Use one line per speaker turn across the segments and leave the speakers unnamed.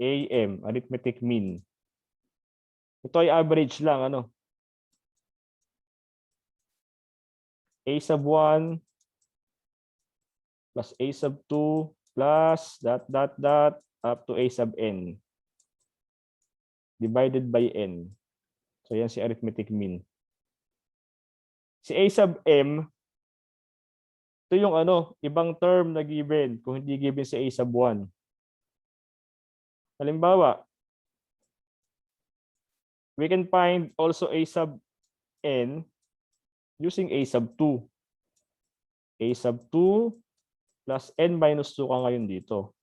AM, arithmetic mean. Ito ay average lang, ano? A sub 1 plus A sub 2 plus up to A sub n divided by n. So yan si arithmetic mean. Si A sub m, ito yung ano, ibang term na given kung hindi given si A sub 1. Halimbawa, we can find also A sub n using A sub 2. A sub 2 plus n minus 2 ka ngayon dito.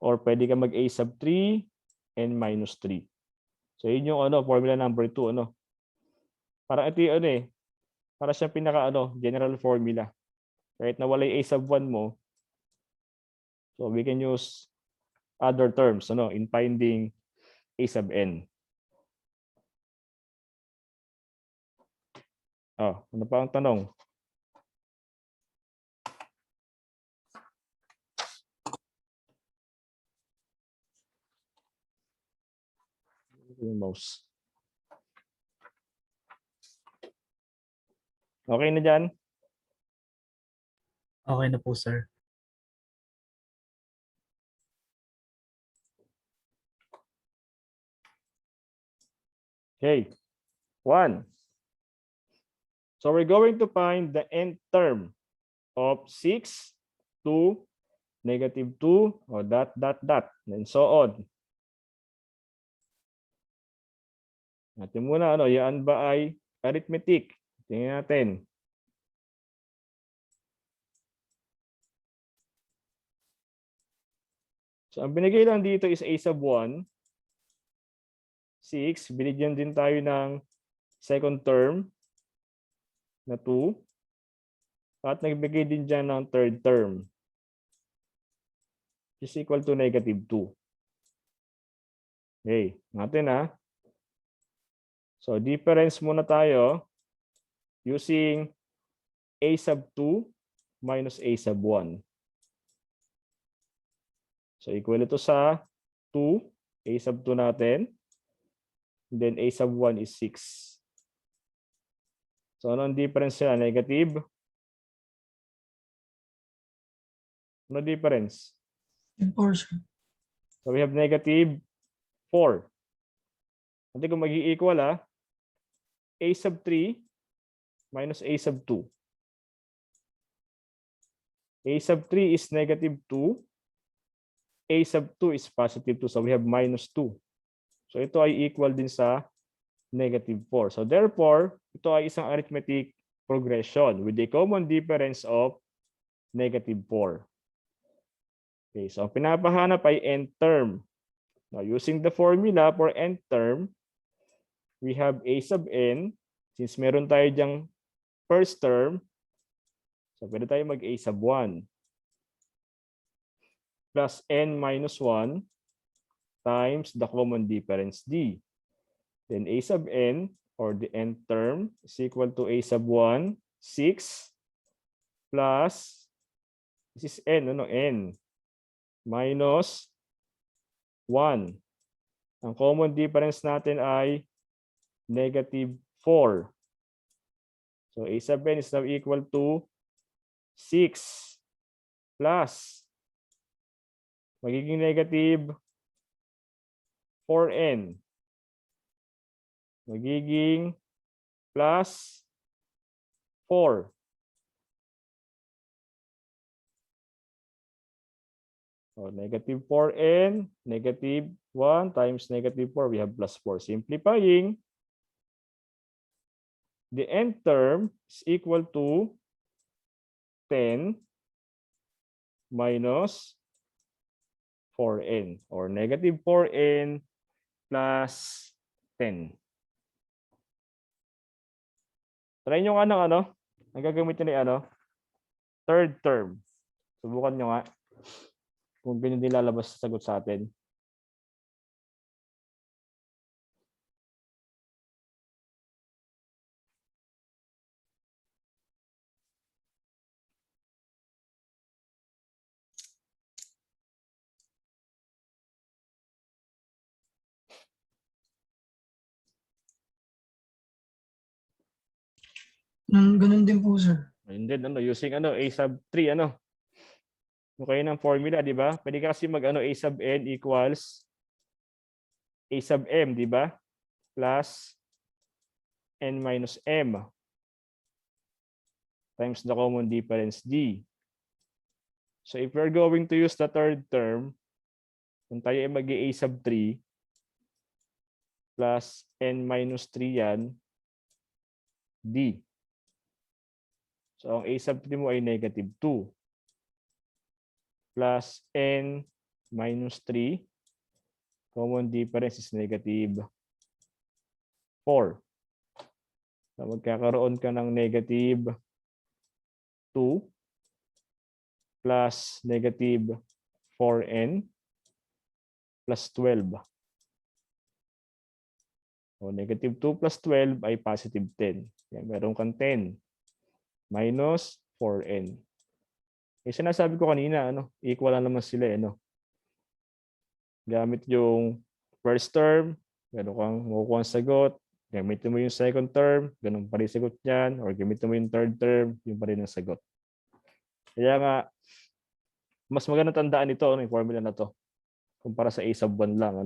Or pwede ka mag A sub 3, n minus 3. So yun yung ano, formula number 2. Ano? Parang ito yung ano eh. Para siyang pinaka ano, general formula. Kahit nawala yung A sub 1 mo, so we can use other terms ano, in finding A sub n. Oh, ano pa ang tanong? Yung mouse. Okay na dyan?
Okay na po, sir.
Okay. 1. So we're going to find the nth term of 6, 2, negative 2, or and so on. Natin muna, ano, yan ba ay arithmetic? Tingnan natin. So ang binigay lang dito is A sub 1. 6. Binigyan din tayo ng second term na 2. At nagbigay din dyan ng third term, is equal to negative 2. Okay, natin ha. So difference muna tayo using A sub 2 minus A sub 1. So equal ito sa 2, A sub 2 natin. And then A sub 1 is 6. So ano ang difference nila? Negative? Ano difference?
4, sir.
So we have negative 4. Hindi kung mag-i-equal A sub 3 minus A sub 2. A sub 3 is negative 2. A sub 2 is positive 2. So we have minus 2. So ito ay equal din sa negative 4. So therefore, ito ay isang arithmetic progression with a common difference of negative 4. Okay, so ang pinapahanap ay nth term. Now, using the formula for nth term, we have A sub n. Since meron tayo diyang first term, so pwede tayo mag A sub 1 plus n minus 1 times the common difference d. Then A sub n, or the nth term, is equal to A sub 1, 6, plus, this is n, ano, n, minus 1. Ang common difference natin ay negative 4. So A sub n is now equal to 6 plus magiging negative 4n. Magiging plus 4. So negative 4n, negative 1 times negative 4, we have plus 4. Simplifying, the nth term is equal to 10 minus 4n, or negative 4n plus 10. Try nyo nga ng ano, ang gagamitin ni ano, third term. Subukan nyo nga kung pinilalabas sa sagot sa atin.
Ganun din po, sir.
And then, using A sub 3, Yung kayo ng formula, di ba? Pwede ka kasi A sub n equals A sub m, di ba? Plus n minus m times the common difference d. So if we're going to use the third term, kung tayo ay mag-A sub 3 plus n minus 3 yan, d. So ang A sub 3 mo ay negative 2 plus n minus 3, common difference is negative 4. So magkakaroon ka ng negative 2 plus negative 4n plus 12. So negative 2 plus 12 ay positive 10. Yan, meron kang 10 minus 4n. Yung sinasabi ko kanina, equal lang naman sila, Gamit yung first term, meron kang makukuha ang sagot. Gamitin mo yung second term, ganun pa rin sagot niyan. Or gamitin mo yung third term, yun pa rin ang sagot. Kaya nga, mas maganda tandaan ito, yung formula na to, kumpara sa A sub 1 lang,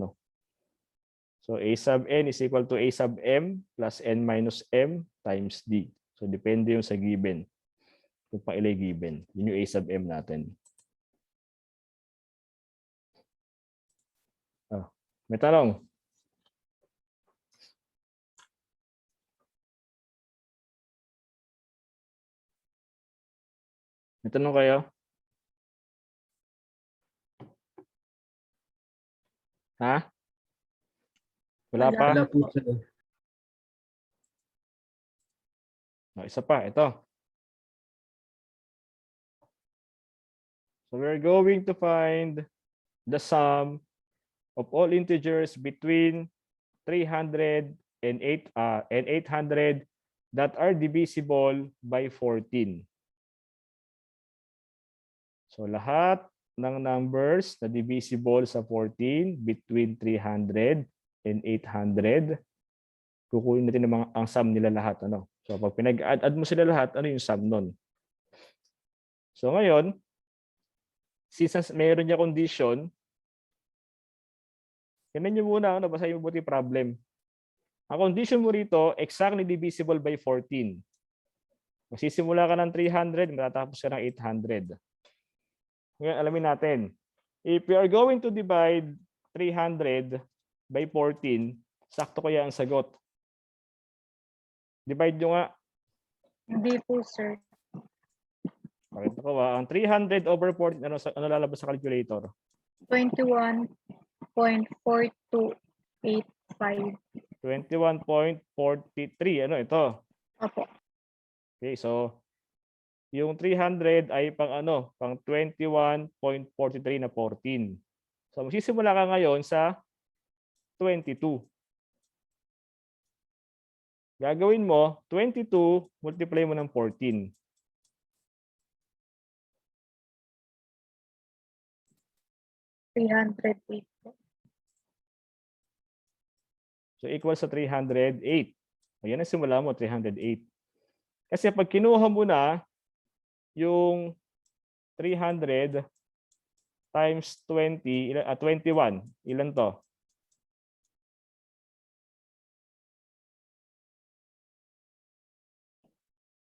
So A sub n is equal to A sub m plus n minus m times d. So depende yung sa given. Kung pailay given. Yun yung A sub m natin. May tanong? May tanong kayo? Ha? Wala pa?
Wala po, sir.
Isa pa, ito. So we're going to find the sum of all integers between 300 and 800 that are divisible by 14. So lahat ng numbers na divisible sa 14 between 300 and 800, kukunin natin ang sum nila lahat. So pag pinag-add mo sila lahat, ano yung sum nun? So ngayon, since mayroon niya condition, tingnan niyo muna, basahin mo buti problem. Ang condition mo rito, exactly divisible by 14. Magsisimula ka ng 300, matatapos ka ng 800. Ngayon, alamin natin. If we are going to divide 300 by 14, sakto kaya ang sagot. Divide nyo nga.
Hindi po, sir.
Pakita ko ang 300 over 14, ano lalabas sa calculator?
21.4285.
21.43. Ano ito?
Opo.
Okay, so yung 300 ay pang 21.43 na 14. So magsisimula ka ngayon sa 22. Gagawin mo, 22 multiply mo ng 14.
$308 po.
So equal sa 308. Ayan ang simula mo, 308. Kasi pag kinuha mo na yung 300 times 20, 21, ilan to?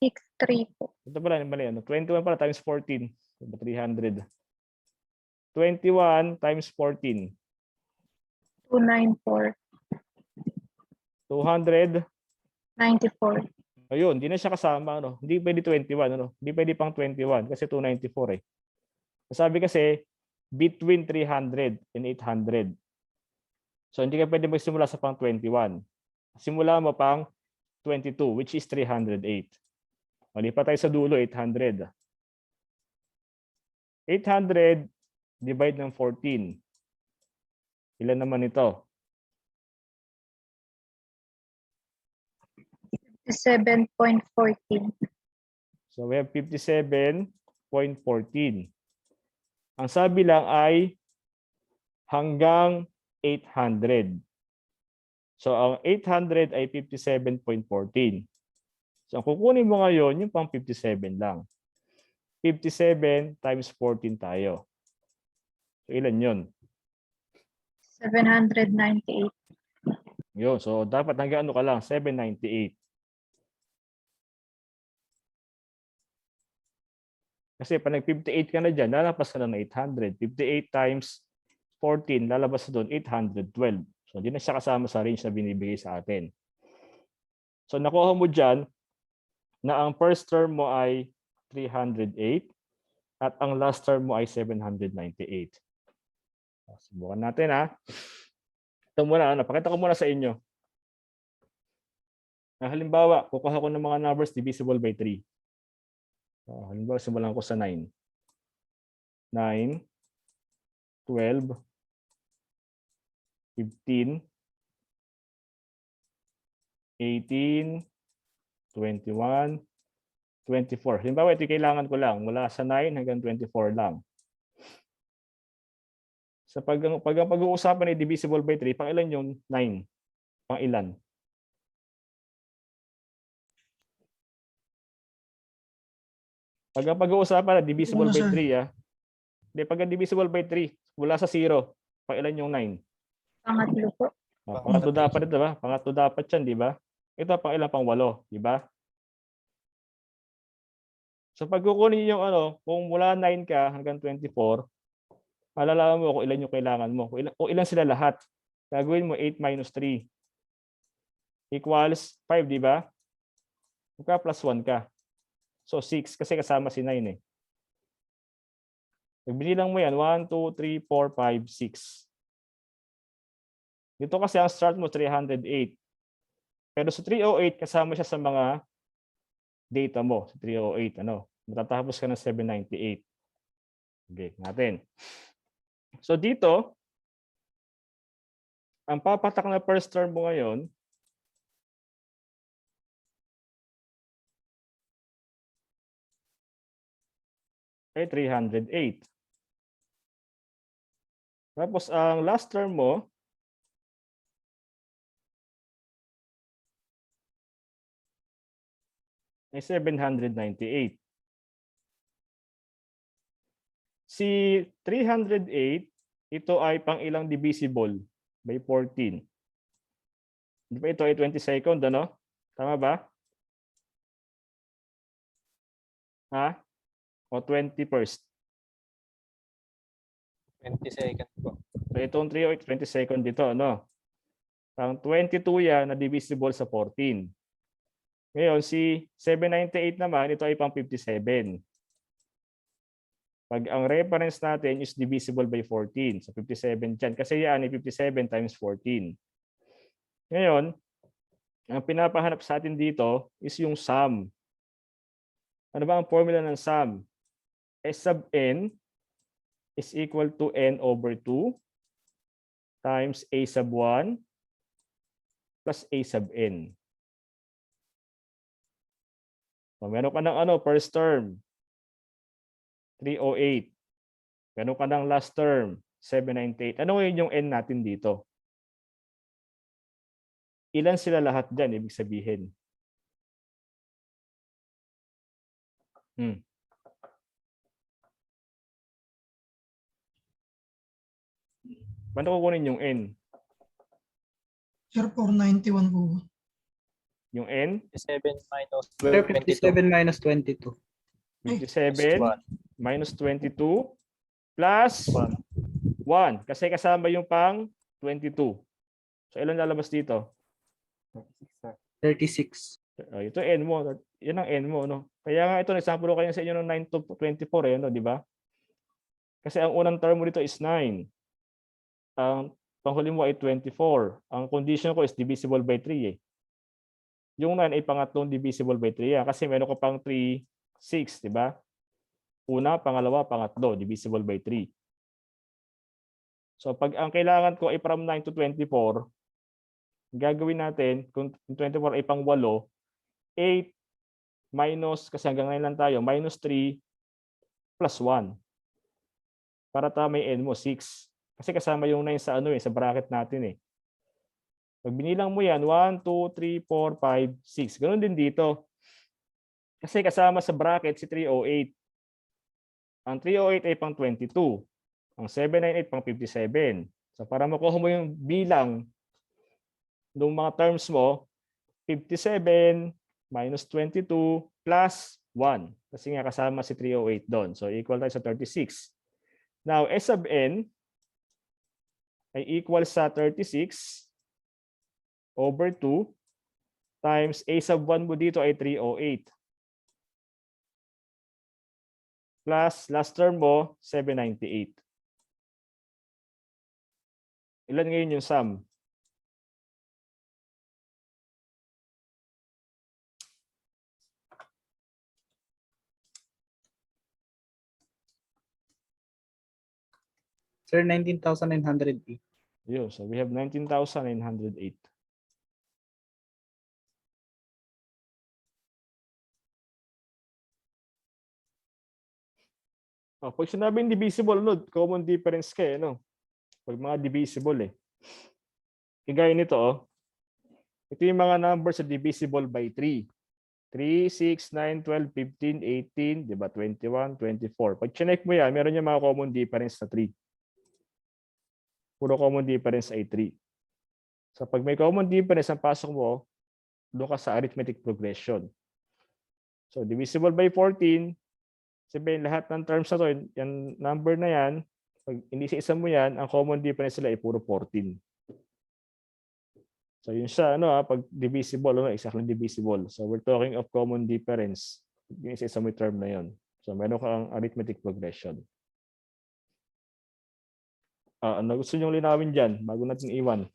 $6.3 po.
Ito pala, mali. 21 pala times 14. 300. 21 times 14.
294.
200.
94.
Ayun, hindi na siya kasama. Hindi pwede 21. Hindi pwede pang 21 kasi 294 eh. Sabi kasi, between 300 and 800. So, hindi ka pwede magsimula sa pang 21. Simula mo pang 22, which is 308. Malipat tayo sa dulo, 800. 800 divide ng 14. Ilan naman ito?
57.14.
So we have 57.14. Ang sabi lang ay hanggang 800. So ang 800 ay 57.14. So, ang kukunin mo ngayon, yung pang 57 lang. 57 times 14 tayo. So, ilan yun?
798.
Yun. So, dapat hanggang ano ka lang? 798. Kasi pag nag-58 ka na dyan, lalapas ka na ng 800. 58 times 14, lalabas na doon 812. So, hindi na siya kasama sa range na binibigay sa atin. So, nakuha mo dyan na ang first term mo ay 308 at ang last term mo ay 798. Subukan natin ha. Ito muna, napakita ko muna sa inyo. Halimbawa, kukuha ko ng mga numbers divisible by 3. Halimbawa, simulan ko sa 9. 9, 12, 15, 18, 21, 24. Halimbawa, ito kailangan ko lang. Mula sa 9 hanggang 24 lang. Sa pag ang pag-uusapan ay divisible by 3, pang ilan yung 9? Pang ilan? Pag ang pag-uusapan ay divisible by 3, Hindi, pag ang divisible by 3, mula sa 0, pang ilan yung 9?
Pangatlo po.
Pangatlo dapat ito, ba? Pangatlo dapat yan, di ba? Ito, pang ilan? Pang 8, di ba? So pag kukunin yung kung mula 9 ka hanggang 24, malalaman mo kung ilan yung kailangan mo. Kung ilan sila lahat. Gagawin mo 8 minus 3 equals 5, di ba? Magka plus 1 ka. So 6 kasi kasama si 9 eh. Binilang mo yan, 1, 2, 3, 4, 5, 6. Dito kasi ang start mo 308. Pero sa 308, kasama siya sa mga data mo. Sa 308, matatapos ka ng 798. Okay, natin. So dito, ang papatak na first term mo ngayon, ay 308. Tapos ang last term mo, ay 798. Si 308, ito ay pang ilang divisible by 14. Di ba ito ay 22nd, ano? Tama ba? Ha? O 21st?
22nd po.
So itong 308, 22nd dito, ano? Ang 22 yan na divisible sa 14. Ngayon, si 798 naman, ito ay pang 57. Pag ang reference natin is divisible by 14. So 57 dyan. Kasi yan ay 57 times 14. Ngayon, ang pinapahanap sa atin dito is yung sum. Ano ba ang formula ng sum? S sub n is equal to n over 2 times a sub 1 plus a sub n. So meron ka ng first term, 308. Meron ka ng last term, 798. Ano ngayon yung n natin dito? Ilan sila lahat dyan, ibig sabihin? Paano kukunin yung n?
Sir, 491 po.
Yung n?
57 minus
57
22.
minus 22.
57 minus 22 plus 1. Kasi kasama yung pang 22. So ilan lalabas dito?
36.
Ito n mo. Yan ang n mo. No? Kaya nga ito, example ko kayo sa inyo ng 9 to 24. Di ba? Kasi ang unang term mo dito is 9. Ang panghuli mo ay 24. Ang condition ko is divisible by 3. Yung 9 ay pangatlong divisible by 3. Kasi meron ko pang 3, 6. Di ba? Una, pangalawa, pangatlo. Divisible by 3. So pag ang kailangan ko ay from 9 to 24, gagawin natin, kung 24 ay pang 8, 8 minus, kasi hanggang 9 lang tayo, minus 3 plus 1. Para tama yung n mo, 6. Kasi kasama yung 9 sa sa bracket natin eh. Pag binilang mo yan, 1, 2, 3, 4, 5, 6. Ganun din dito. Kasi kasama sa bracket si 308. Ang 308 ay pang 22. Ang 798 pang 57. So para makuha mo yung bilang ng mga terms mo, 57 minus 22 plus 1. Kasi nga kasama si 308 doon. So equal tayo sa 36. Now, S sub n ay equal sa 36 over 2 times A sub 1 mo dito ay 308. Plus last term mo, 798. Ilan ngayon yung sum?
Sir, 19,908.
Yun, so we have 19,908. Oh, pag sinabing divisible, no, common difference ka eh, no? Pag mga divisible eh. Kagaya nito, oh. Ito yung mga numbers sa divisible by 3. 3, 6, 9, 12, 15, 18, di ba? 21, 24. Pag chinek mo yan, meron yung mga common difference na 3. Puro common difference ay 3. So pag may common difference ang pasok mo, doon ka sa arithmetic progression. So divisible by 14, sabihin lahat ng terms na to, yung number na yan, pag inisa-isa mo yan, ang common difference nila ay puro 14. So yun siya, ano, pag divisible, ano, exactly divisible. So we're talking of common difference. Yung isa-isa mo yung term na yun. So meron kang arithmetic progression. Ano gusto nyo linawin dyan bago natin iwan?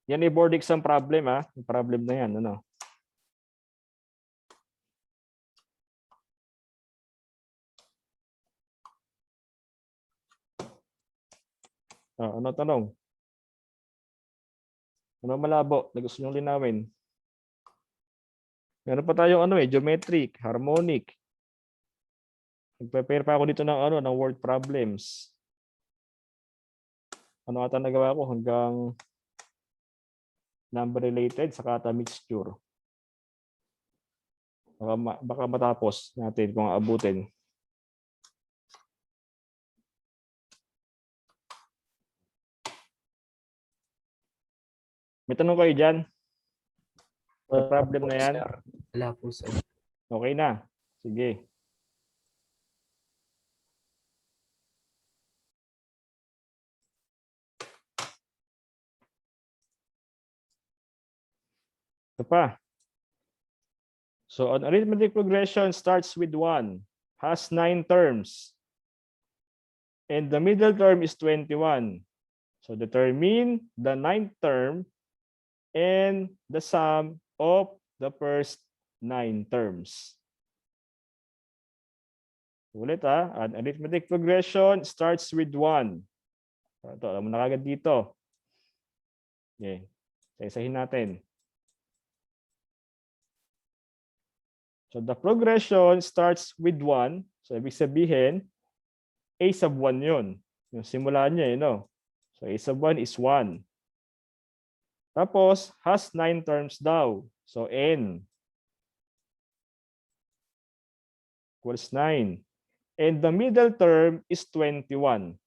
Yan ay board exam problem, ha? Yung problem na yan, ano? Ano tanong? Ano malabo na gusto nyo linawin? Meron pa tayong ano geometric, harmonic. Nag-prepare pa ako dito ng ng word problems. Ano ata nagawa ko hanggang number related sa kata mixture. Baka matapos natin kung aabutin. May tanong kayo dyan? Sa problem na yan?
Wala po, sir.
Okay na. Sige. Ito pa. So an arithmetic progression starts with 1, has 9 terms, and the middle term is 21. So determine the 9th term and the sum of the first 9 terms. Ulit an arithmetic progression starts with 1. Ito, alam mo na kagad dito. Okay. Isa-isahin natin. So the progression starts with 1. So ibig sabihin, A sub 1 yun. Yung simula niya, no? So A sub 1 is 1. Tapos, has 9 terms daw. So N equals 9. And the middle term is 21.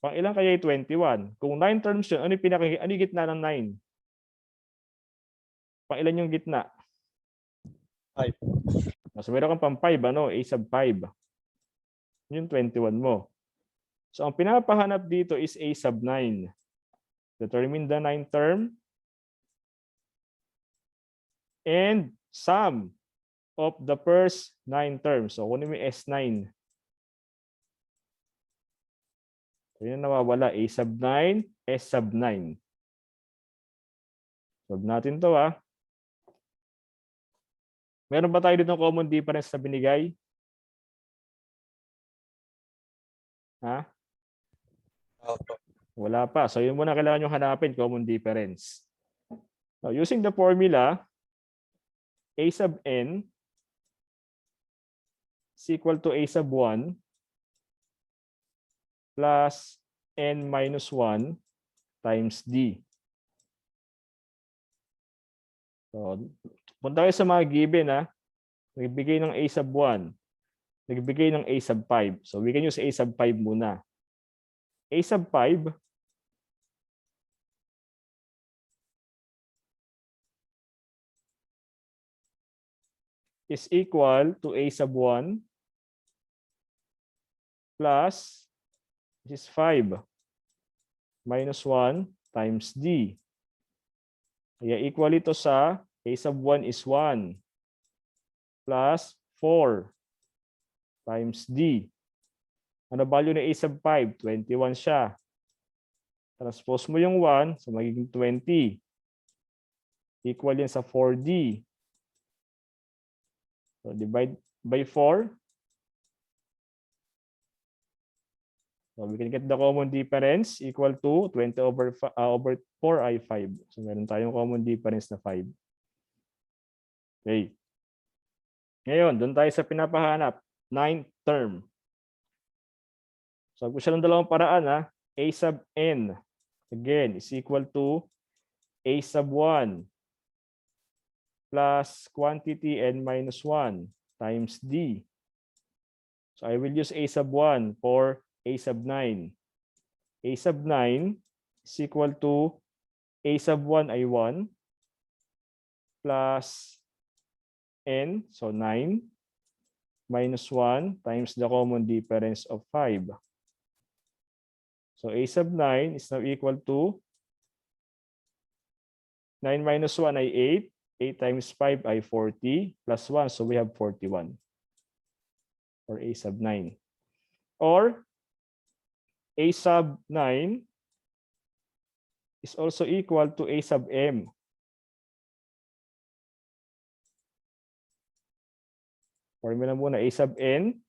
Pang ilan kaya yung 21? Kung 9 terms yun, ano yung gitna ng 9? Pang ilan yung gitna?
5.
So meron kang pang 5, ano? A sub 5. Yung 21 mo. So ang pinapahanap dito is A sub 9. Determine the 9th term and sum of the first 9 terms. So kunin mo yung S9. So yun nawawala. A sub 9, S sub 9. Solve natin to Meron ba tayo dito ng common difference na binigay? Ha? Wala pa. So yun muna kailangan nyo hanapin, common difference. Now, using the formula, A sub n is equal to A sub 1 plus n minus 1 times D. So, punta kayo sa mga given, ha? Nagbigay ng A sub 1. Nagbigay ng A sub 5. So, we can use A sub 5 muna. A sub 5 is equal to A sub 1 plus, this is 5 minus 1 times D. Kaya equal ito sa A sub 1 is 1 plus 4 times D. Ano value ng A sub 5? 21 siya. Transpose mo yung 1, so magiging 20. Equal yan sa 4D. So divide by 4. So we can get the common difference equal to 20 over 4i5. So meron tayong common difference na 5. Okay. Ngayon, doon tayo sa pinapahanap. 9th term. So, siya ng dalawang paraan, ha? A sub n, again, is equal to A sub 1 plus quantity n minus 1 times D. So, I will use A sub 1 for A sub 9. A sub 9 is equal to A sub 1 ay 1 plus n, so 9 minus 1 times the common difference of 5. So A sub 9 is now equal to 9 minus 1 ay 8. 8 times 5 ay 40 plus 1. So we have 41 for A sub 9. Or A sub 9 is also equal to A sub m. Formula muna, A sub n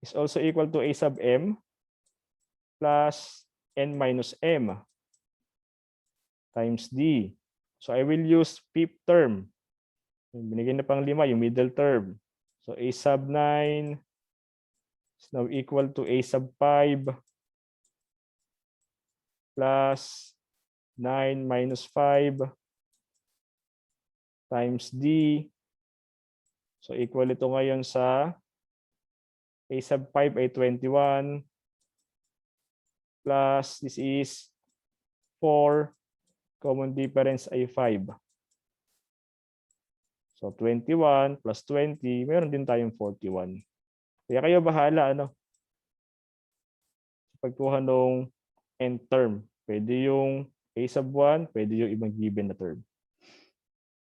is also equal to A sub m plus n minus m times D. So I will use fifth term. Binigay na pang 5, yung middle term. So A sub 9 is now equal to A sub 5 plus 9 minus 5 times D. So equal ito ngayon sa A sub 5 ay 21 plus this is 4, common difference ay 5. So 21 plus 20, meron din tayong 41. Kaya kayo bahala, ano? Pagkuha ng n term. Pwede yung A sub 1, pwede yung ibang given na term.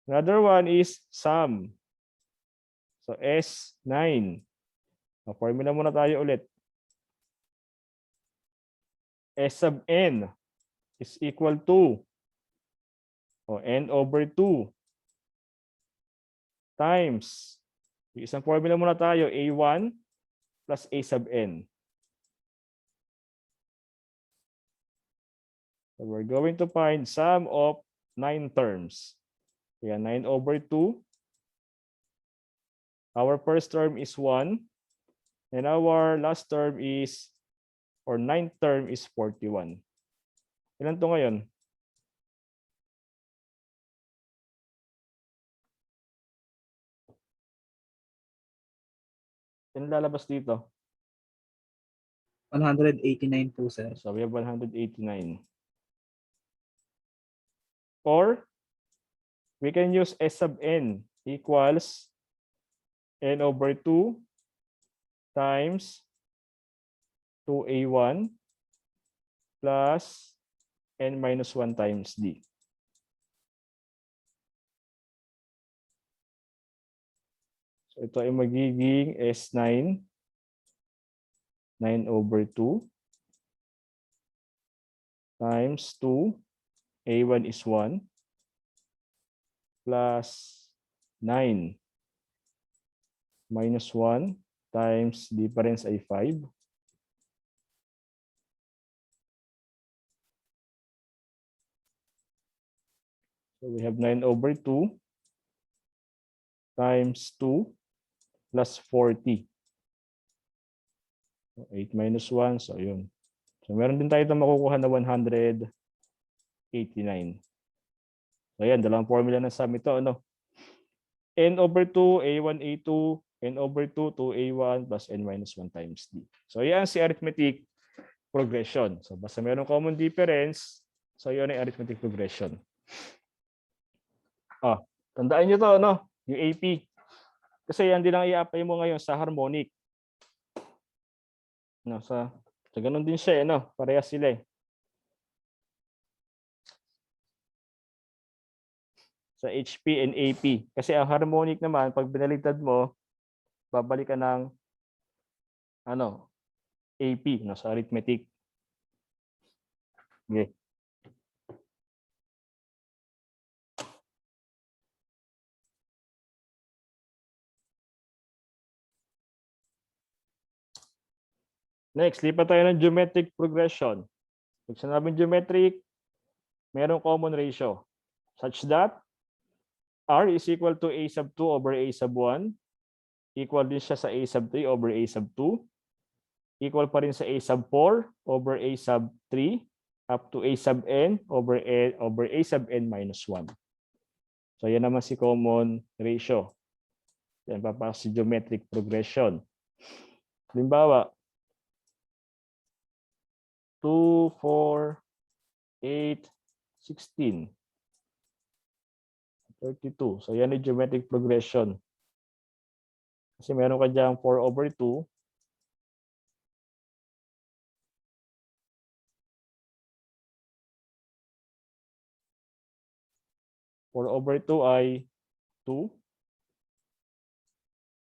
Another one is sum. So S9. Formula muna tayo ulit. S sub n is equal to n over 2 times, isang formula muna tayo, A1 plus A sub n. So we're going to find sum of 9 terms. Kaya 9 over 2. Our first term is 1. And our last term is, or 9th term is 41. Ilan to ngayon? Ilan lalabas dito?
189 po, sir.
So we have 189. Or we can use S sub n equals n over 2 times 2a1 plus n minus 1 times d. So ito ay magiging S9, 9 over 2 times 2, a1 is 1 plus 9 minus 1 times difference ay 5. So we have 9 over 2 times 2 plus 40. So 8 minus 1, so yun. So meron din tayo ito makukuha na 100. 89. So ayan, dalawang formula ng sum ito, ano? N over 2, A1, A2, N over 2, 2A1 plus N minus 1 times D. So yan si arithmetic progression. So basta mayroong common difference, so yun ay arithmetic progression. Tandaan nyo to, no? Yung AP. Kasi yan din ang i-apply mo ngayon sa harmonic. No, sa ganun din siya, no? Parehas sila eh. Sa HP and AP. Kasi ang harmonic naman, pag binaligtad mo, babalik ka ng AP, no? Sa arithmetic. Okay. Next, lipat tayo ng geometric progression. Pag sinabing geometric, merong common ratio such that R is equal to A sub 2 over A sub 1. Equal din siya sa A sub 3 over A sub 2. Equal pa rin sa A sub 4 over A sub 3 up to A sub n over A sub n minus 1. So yan naman si common ratio. Yan papasok si geometric progression. Halimbawa, 2, 4, 8, 16, 32. So yan ay geometric progression. Kasi meron ka dyan 4 over 2. Four over 2 ay 2.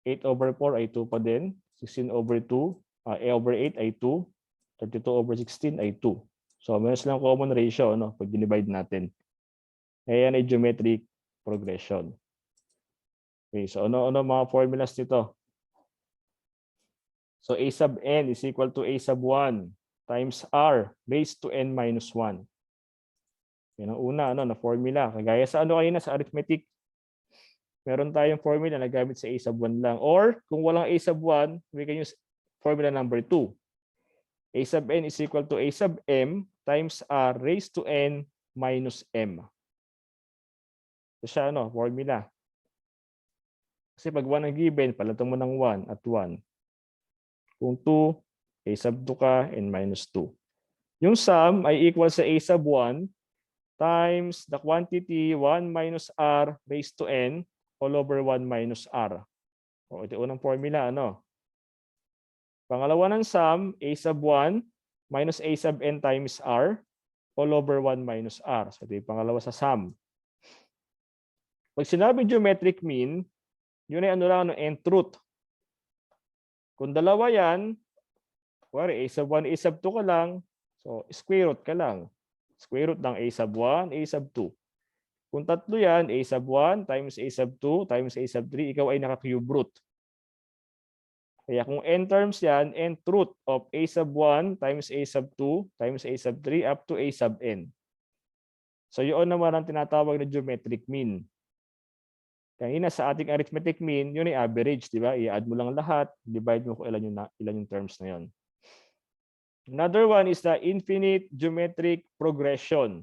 8 over 4 ay 2 pa din. 16 over 2, A over 8 ay 2. 32 over 16 ay 2. So meron silang common ratio, no? Pag divide natin. Ayan ay geometric progression. Okay, so ano mga formulas nito? So A sub n is equal to A sub 1 times R raised to n minus 1. Yan ang una, na formula. Kagaya sa kanina sa arithmetic, meron tayong formula na gamit sa A sub 1 lang. Or kung walang A sub 1, we can use formula number 2. A sub n is equal to A sub m times R raised to n minus m. Ito siya, formula. Kasi pag 1 ang given, palitan mo ng 1 at 1. Kung 2, A sub 2 ka, n minus 2. Yung sum ay equal sa A sub 1 times the quantity 1 minus R raised to n all over 1 minus R. O, ito unang formula, Pangalawa ng sum, A sub 1 minus A sub n times R all over 1 minus R. So ito yung pangalawa sa sum. Pag sinabi geometric mean, yun ay nth root. Kung dalawa yan, A sub 1, A sub 2 ka lang, so square root ka lang. Square root ng A sub 1, A sub 2. Kung tatlo yan, A sub 1 times A sub 2 times A sub 3, ikaw ay naka-cube root. Kaya kung n terms yan, nth root of A sub 1 times A sub 2 times A sub 3 up to A sub n. So yun naman ang tinatawag na geometric mean. Kanina sa ating arithmetic mean, yun ay average, di ba? I-add mo lang lahat, divide mo kung ilan yung terms na yun. Another one is the infinite geometric progression.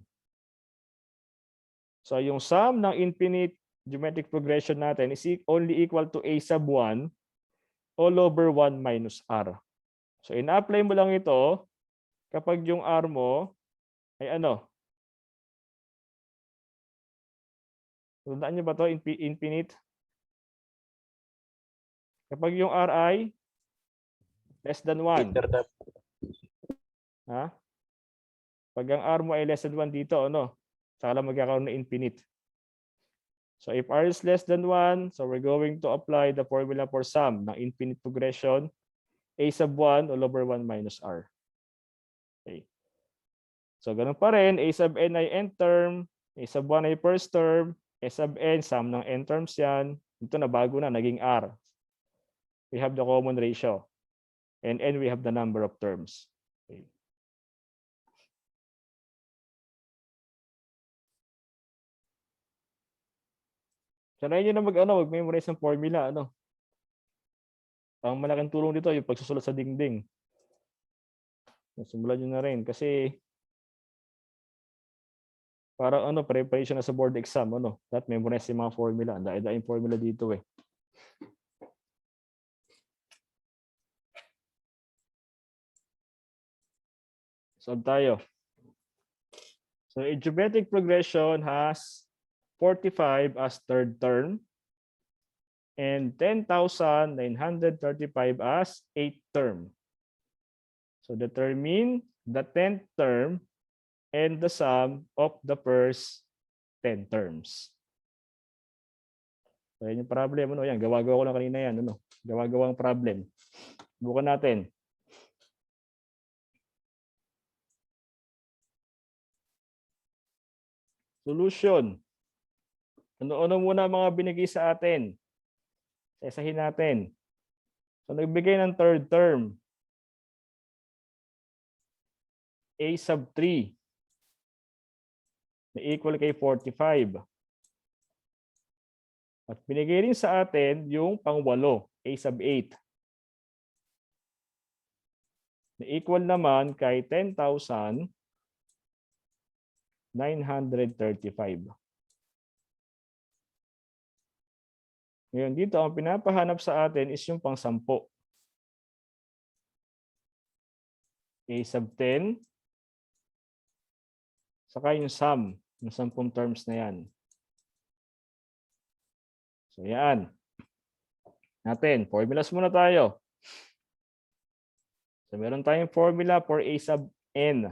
So yung sum ng infinite geometric progression natin is only equal to A sub 1 all over 1 minus R. So in-apply mo lang ito kapag yung R mo ay tandaan nyo ba ito? Infinite. Kapag yung R ay less than 1. Ha? Pag ang R mo ay less than 1 dito, saka lang magkakaroon ng infinite. So if R is less than 1, so we're going to apply the formula for sum ng infinite progression, A sub 1 all over 1 minus R. Okay. So ganun pa rin, A sub n ay nth term, A sub 1 ay first term, A sub n, sum ng n terms yan. Ito na bago na, naging R. We have the common ratio. And n, we have the number of terms. Okay. Sanayin nyo na mag-memorize ng formula, Ang malaking tulong dito yung pagsusulat sa dingding. Simulan nyo na rin kasi Para ano, preparation na sa board exam, ano? That memorize yung mga formula. Ang dahil formula dito eh. Solve tayo. So a geometric progression has 45 as third term and 10,935 as eighth term. So determine the 10th term and the sum of the first 10 terms. So yan yung problem. Ano? Yan, gawa-gawa ko lang kanina yan. Ano? Gawa-gawang problem. Bukan natin. Solution. Ano-ano muna mga binigay sa atin? Isahin natin. So nagbigay ng third term. A sub 3 na equal kay 45. At binigay rin sa atin yung pang-8, A sub 8. Na equal naman kay 10,935. Ngayon dito, ang pinapahanap sa atin is yung pang-10. A sub 10. Saka yung sum, yung 10 terms na yan. So yan. Natin, formulas muna tayo. So meron tayong formula for A sub n.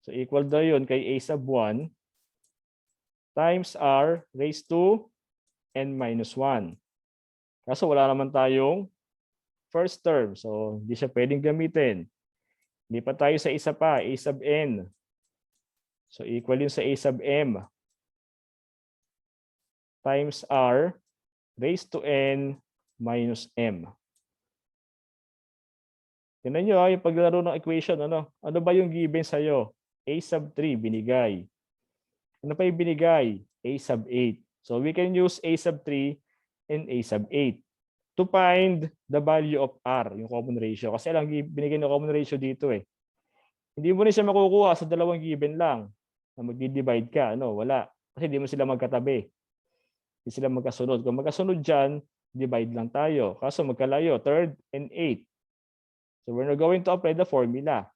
So equal daw yun kay A sub 1 times R raised to n minus 1. Kaso wala naman tayong first term. So hindi siya pwedeng gamitin. Hindi pa tayo sa isa pa, A sub n. So equal yun sa A sub m times R raised to n minus m. Tingnan nyo yung paglaro ng equation. Ano ba yung given sa'yo? A sub 3 binigay. Ano pa yung binigay? A sub 8. So we can use A sub 3 and A sub 8 to find the value of R, yung common ratio. Kasi lang binigay ng common ratio dito eh. Hindi mo rin siya makukuha sa dalawang given lang na magdi-divide ka. Ano? Wala. Kasi hindi mo sila magkatabi. Hindi sila magkasunod. Kung magkasunod dyan, divide lang tayo. Kaso magkalayo, third and 8. So we're not going to apply the formula.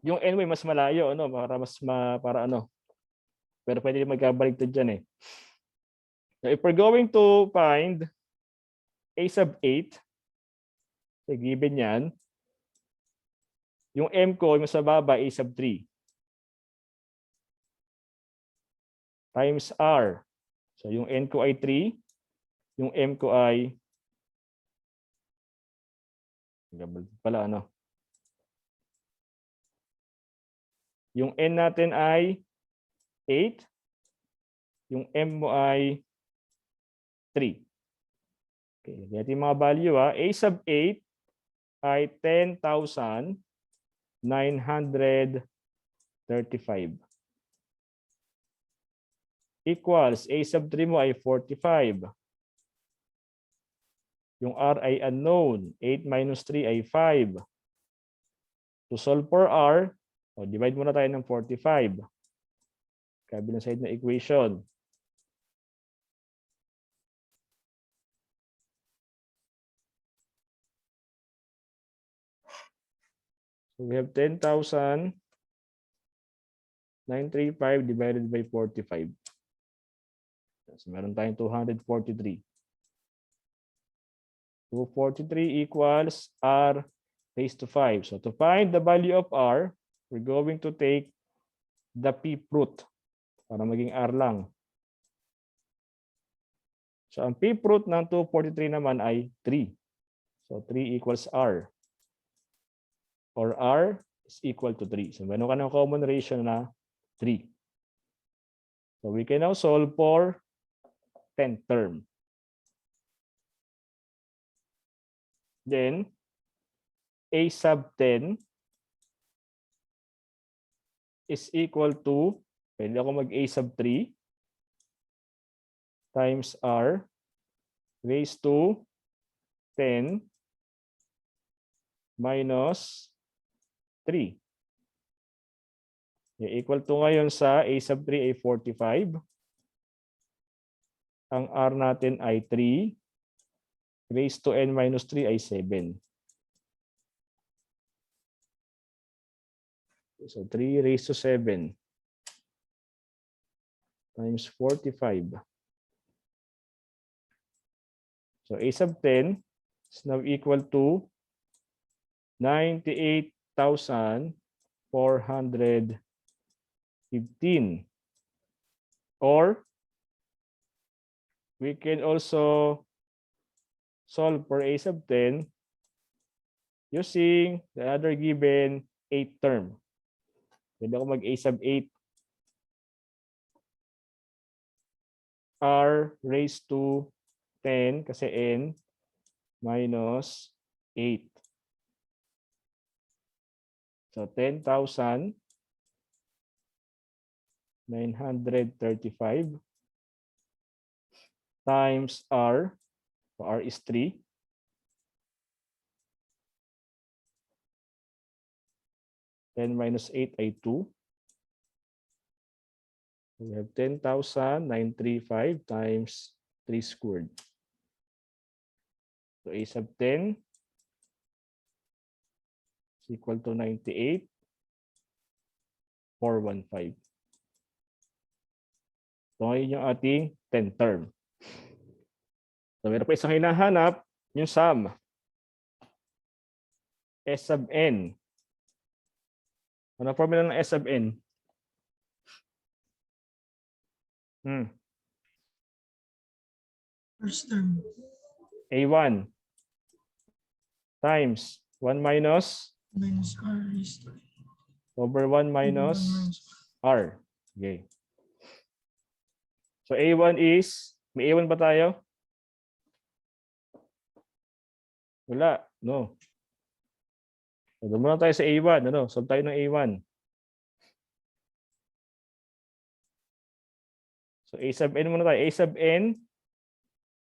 Yung n way mas malayo, ano, para ano. Pero pwede magkabaliktad dyan eh. So if we're going to find A sub 8, so given yan, yung m ko, yung sa baba, A sub 3. Times R. So yung n ko ay 3, yung m ko ay pala ano. Yung n natin ay 8, yung m mo ay 3. Okay, lagyan natin yung mga value ha. A sub 8 ay 10,935. Equals, A sub 3 mo ay 45. Yung R ay unknown. 8 minus 3 ay 5. To solve for R, divide muna tayo ng 45. Kabilang side ng equation. So we have 10,935 divided by 45. So meron tayong 243. 243 equals R raised to 5. So to find the value of R, we're going to take the P root para maging R lang. So ang P root ng 243 naman ay 3. So 3 equals R. Or R is equal to 3. So meron ka ng common ratio na 3. So we can now solve for 10th term. Then, A sub 10 is equal to, pwede ako mag A sub 3 times R raised to 10 minus 3. Equal to ngayon sa a sub 3 ay 45. Ang r natin ay 3. Raised to n minus 3 ay 7. So 3 raised to 7 times 45. So a sub 10 is now equal to 98,415. Or we can also solve for a sub 10 using the other given 8 term. Pwede ako mag a sub 8 r raised to 10 kasi n minus 8. So 10,935 times r. So r is 3. Then minus 8 ay 2. We have 10,935 times 3 squared. So a sub 10 is equal to 98,415. So ngayon yung ating 10 term. So meron pa isang hinahanap, yung sum. S sub n. Ano formula ng S sub n?
First term.
A1 times 1 minus
Minus R raised to
over 1 minus R. Okay. So A1 is, may A1 ba tayo? Wala. No. So doon muna tayo sa A1. Ano? Solve tayo ng A1. So A sub n muna tayo. A sub n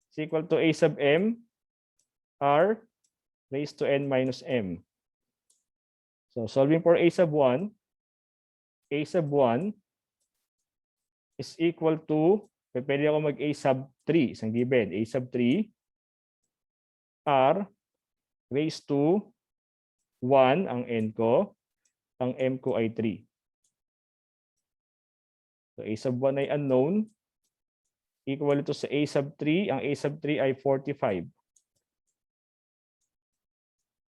is equal to A sub m R raised to n minus m. So solving for A sub 1 is equal to, pwede ako mag A sub 3, isang given. A sub 3 R raised to 1 ang n ko, ang m ko ay 3. So A sub 1 ay unknown. Equal ito sa A sub 3. Ang A sub 3 ay 45.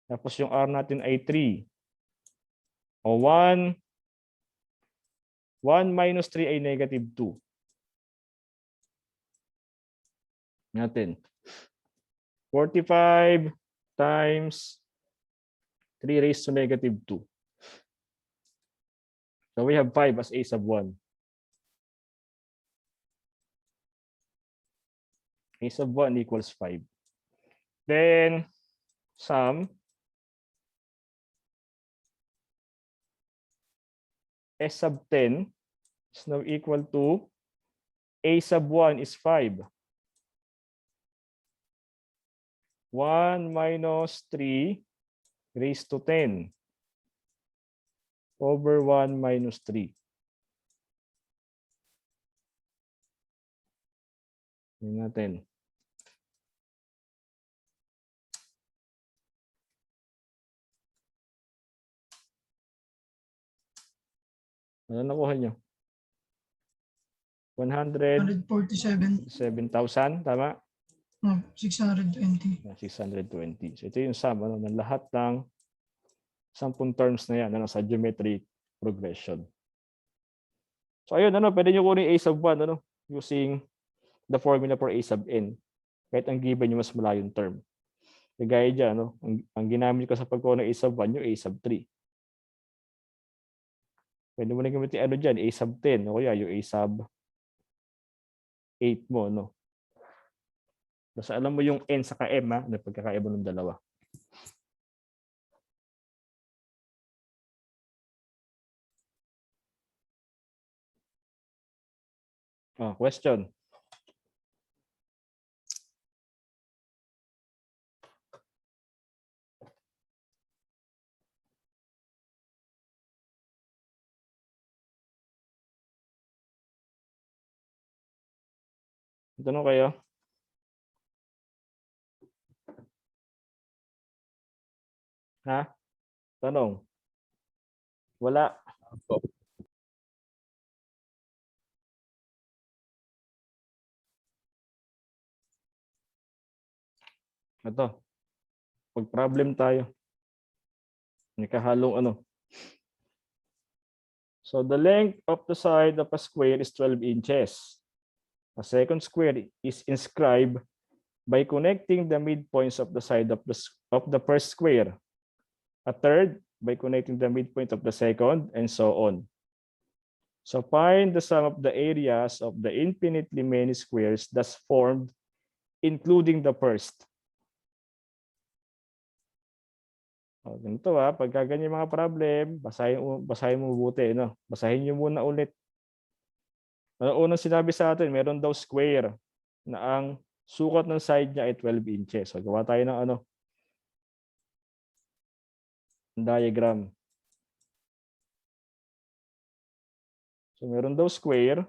Tapos yung R natin ay 3. O 1 minus 3 ay negative 2. Natin. 45 times 3 raised to negative 2. So we have 5 as A sub 1. A sub 1 equals 5. Then, sum S sub 10 is now equal to A sub 1 is 5. 1 minus 3 raised to 10 over 1 minus 3. Tingnan natin. Ano nakuha nyo?
147.
107,000, tama?
620.
620. So ito yung sum ng lahat ng 10 terms na yan sa geometric progression. So ayun, pwede nyo kunin A sub 1 using the formula for A sub n. Kahit ang given nyo mas malayong term. Kagaya dyan, ang ginamit ko sa pagkuha ng A sub 1, yung A sub 3. Pwede mo na gamitin dyan, A sub 10, o kaya yung A sub 8 mo, Basta alam mo yung n saka m, na pagkakaiba ng dalawa. Question. Tanong kayo? Ha? Tanong? Wala.
Opo.
Ito. Pag-problem tayo. May kahalong ano. So the length of the side of a square is 12 inches. A second square is inscribed by connecting the midpoints of the side of the first square. A third by connecting the midpoint of the second, and so on. So find the sum of the areas of the infinitely many squares thus formed, including the first. O, ganito pagka ganyan mga problem, basahin mo mabuti, no? Basahin niyo muna ulit. Ano unang sinabi sa atin, meron daw square na ang sukat ng side niya ay 12 inches. So gawa tayo ng ano? Diagram. So meron daw square.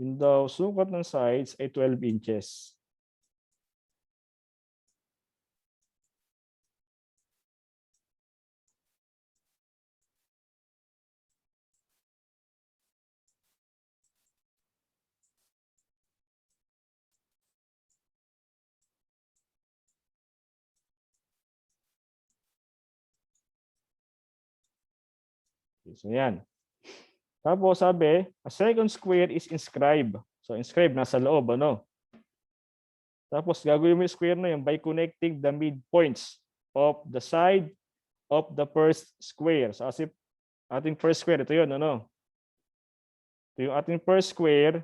Yung daw sukat ng sides ay 12 inches. So yan. Tapos sabi, a second square is inscribed. So inscribed, nasa loob, ano? Tapos gagawin mo yung square na yun by connecting the midpoints of the side of the first square. So as if ating first square, ito yun, ano? Ito yung ating first square.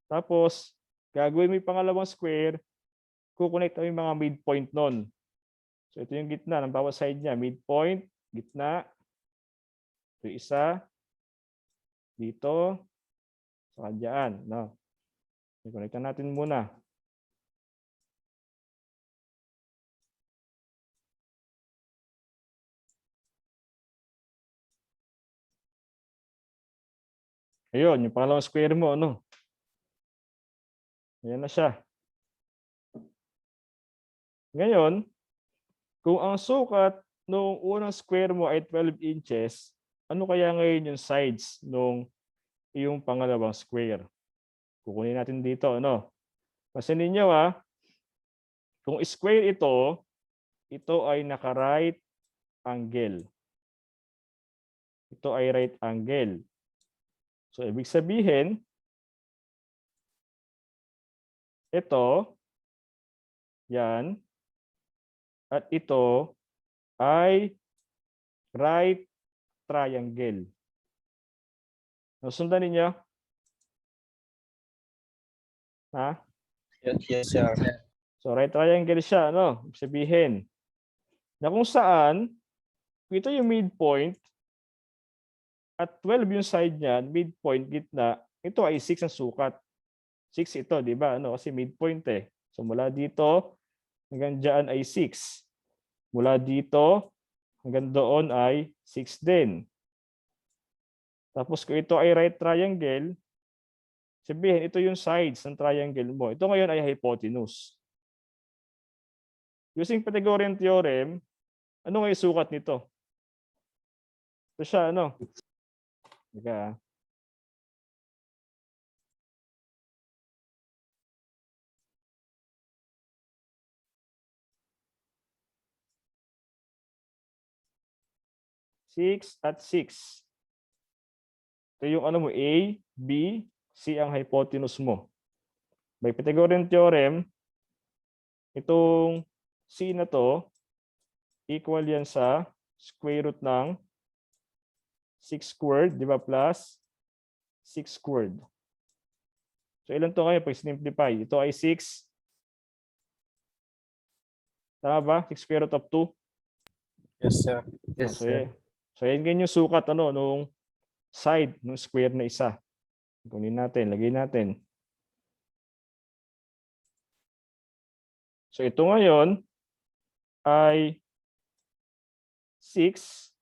Tapos gagawin mo yung pangalawang square, kukonect mo yung mga midpoint nun. So ito yung gitna ng bawat side niya. Midpoint, gitna. Ito yung isa. Dito. Saka dyan. No? I-connectan natin muna. Ayun, yung pangalawang square mo, ano? Ayan na siya. Ngayon, kung ang sukat nung unang square mo ay 12 inches, ano kaya ngayon yung sides nung iyong pangalawang square? Kukunin natin dito, ano? Pansinin niyo kung square ito ay naka-right angle. Ito ay right angle. So, ibig sabihin, ito, yan, at ito ay right triangle. Nasundan ninyo? Ha?
Yes, sir.
So, right triangle siya, ano? Ibig sabihin, na kung saan, ito yung midpoint, at 12 yung side niyan, midpoint, gitna, ito ay 6 ang sukat. 6 ito, di ba? Ano? Kasi midpoint eh. So, mula dito, hanggang dyan ay 6. Mula dito, hanggang doon ay 6 din. Tapos kung ito ay right triangle, sabihin ito yung sides ng triangle mo. Ito ngayon ay hypotenuse. Using Pythagorean theorem, ano nga yung sukat nito? Ito siya, ano? Teka. Six at 6. Ito yung ano mo, A, B, C ang hypotenuse mo. By Pythagorean theorem, itong C na to, equal yan sa square root ng 6 squared, di ba, plus 6 squared. So, ilan to ngayon pag simplify? Ito ay 6. Tama ba? 6 square root of 2.
Yes, sir. Yes,
So,
sir.
so yan ganyan yung sukat nung side ng square na isa. Kunin natin, lagay natin. So ito ngayon, ay 6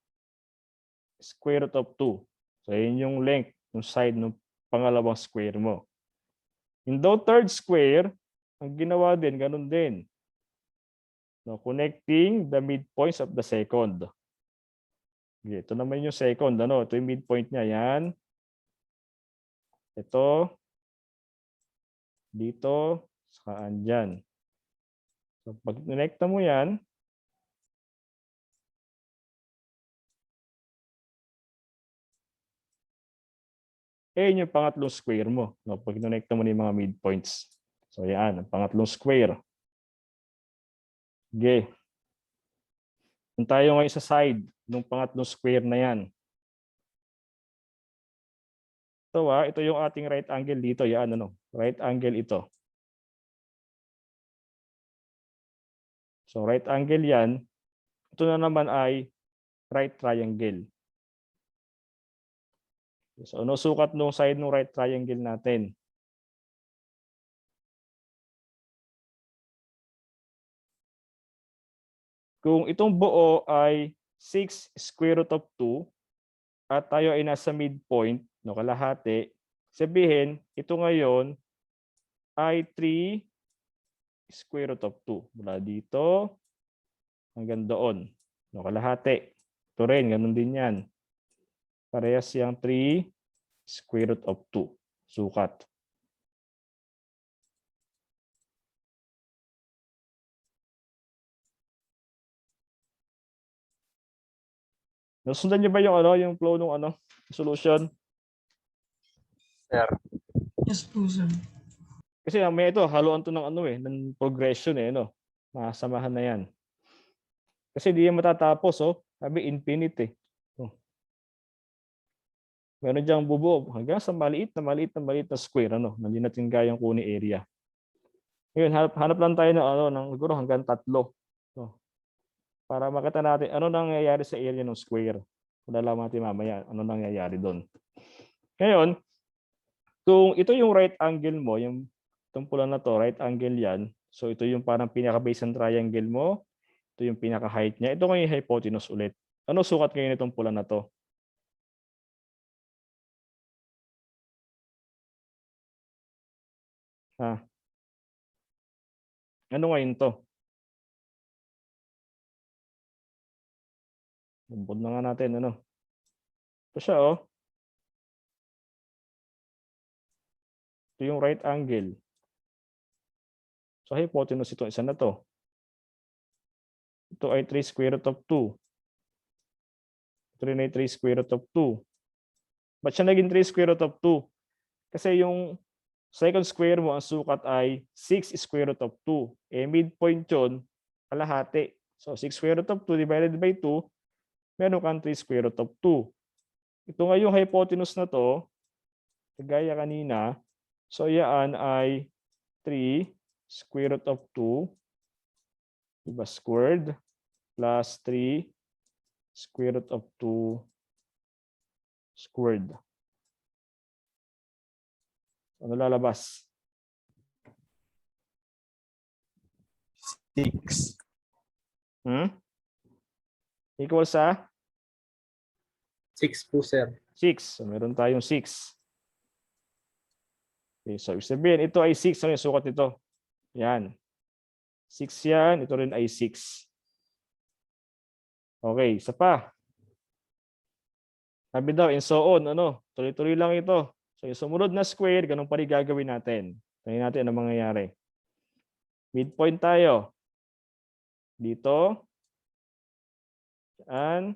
square root of 2. So, yun yung length, yung side ng pangalawang square mo. Yung third square, ang ginawa din, ganun din. No, connecting the midpoints of the second. Okay, ito naman yung second. Ano? Ito yung midpoint niya. Yan. Ito. Dito. Saka andyan. So, pag connecta mo yan, yun yung pangatlong square mo. No? Pag connecta mo na yung mga midpoints. So, yan. Ang pangatlong square. Okay. Kung tayo ngayon sa side ng pangatlong square na yan. Ito yung ating right angle dito. Yan, ano? Right angle ito. So, right angle yan. Ito na naman ay right triangle. So, ano sukat nung side ng right triangle natin? Kung itong buo ay 6 square root of 2 at tayo ay nasa midpoint, no, kalahati, sabihin, ito ngayon ay 3 square root of 2. Mula dito hanggang doon. No, kalahati. Ito rin, ganun din yan. Parehas yung 3 square root of 2. Sukat. Nasundan niyo ba yung flow ng solution?
Sir.
Yes po, sir.
Kasi may ito, haluan to ng progression no. Masamahan na yan. Kasi hindi yan matatapos, Sabi infinite Oh. Meron diyang bubuo hanggang sa maliit na square, Hindi natin kayang kunin area. Ngayon, hanap lang tayo ng siguro hanggang 3. Para makita natin ano nangyayari sa area ng square. Malalaman natin mamaya ano nangyayari doon. Ngayon, kung ito yung right angle mo, yung itong pula na to, right angle yan. So ito yung parang pinaka-base ng triangle mo. Ito yung pinaka-height niya. Ito ngayon yung hypotenuse ulit. Ano sukat ngayon itong pula na to? Ano ngayon to? Bumbod na nga natin, Ito siya, Ito yung right angle. So, hypotenuse ito, isa na to. Ito ay 3 square root of 2. Ito rin ay 3 square root of 2. Ba't siya naging 3 square root of 2? Kasi yung second square mo, ang sukat ay 6 square root of 2. Midpoint yun, kalahati. So, 6 square root of 2 divided by 2, meron kang 3 square root of 2. Ito nga yung hypotenuse na to, kagaya kanina, so yan ay 3 square root of 2, diba, squared, plus 3 square root of 2 squared. Ano lalabas?
6.
Equal sa?
6 po, sir.
6. So, meron tayong 6. Okay, so, ibig sabihin, ito ay 6. Ano yung sukat nito? Yan. 6 yan. Ito rin ay 6. Okay, isa pa. Sabi daw, and so on. Tuloy-tuloy lang ito. So, yung sumunod na square, ganun pa rin gagawin natin. Tingnan natin ano mangyayari. Midpoint tayo. Dito. Yan.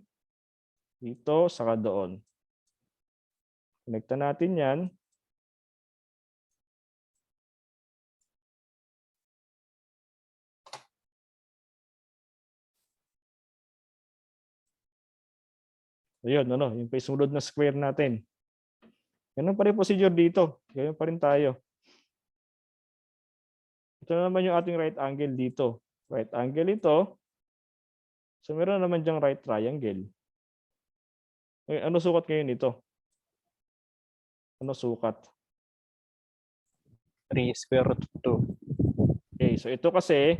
Dito, saka doon. Connecta natin yan. Ayun, yung sumunod na square natin. Ganun pa rin procedure dito. Ganun pa rin tayo. Ito na naman yung ating right angle dito. Right angle ito. So, meron naman diyang right triangle. Ano sukat ngayon ito? Ano sukat?
3 square root of 2.
Okay, so ito kasi,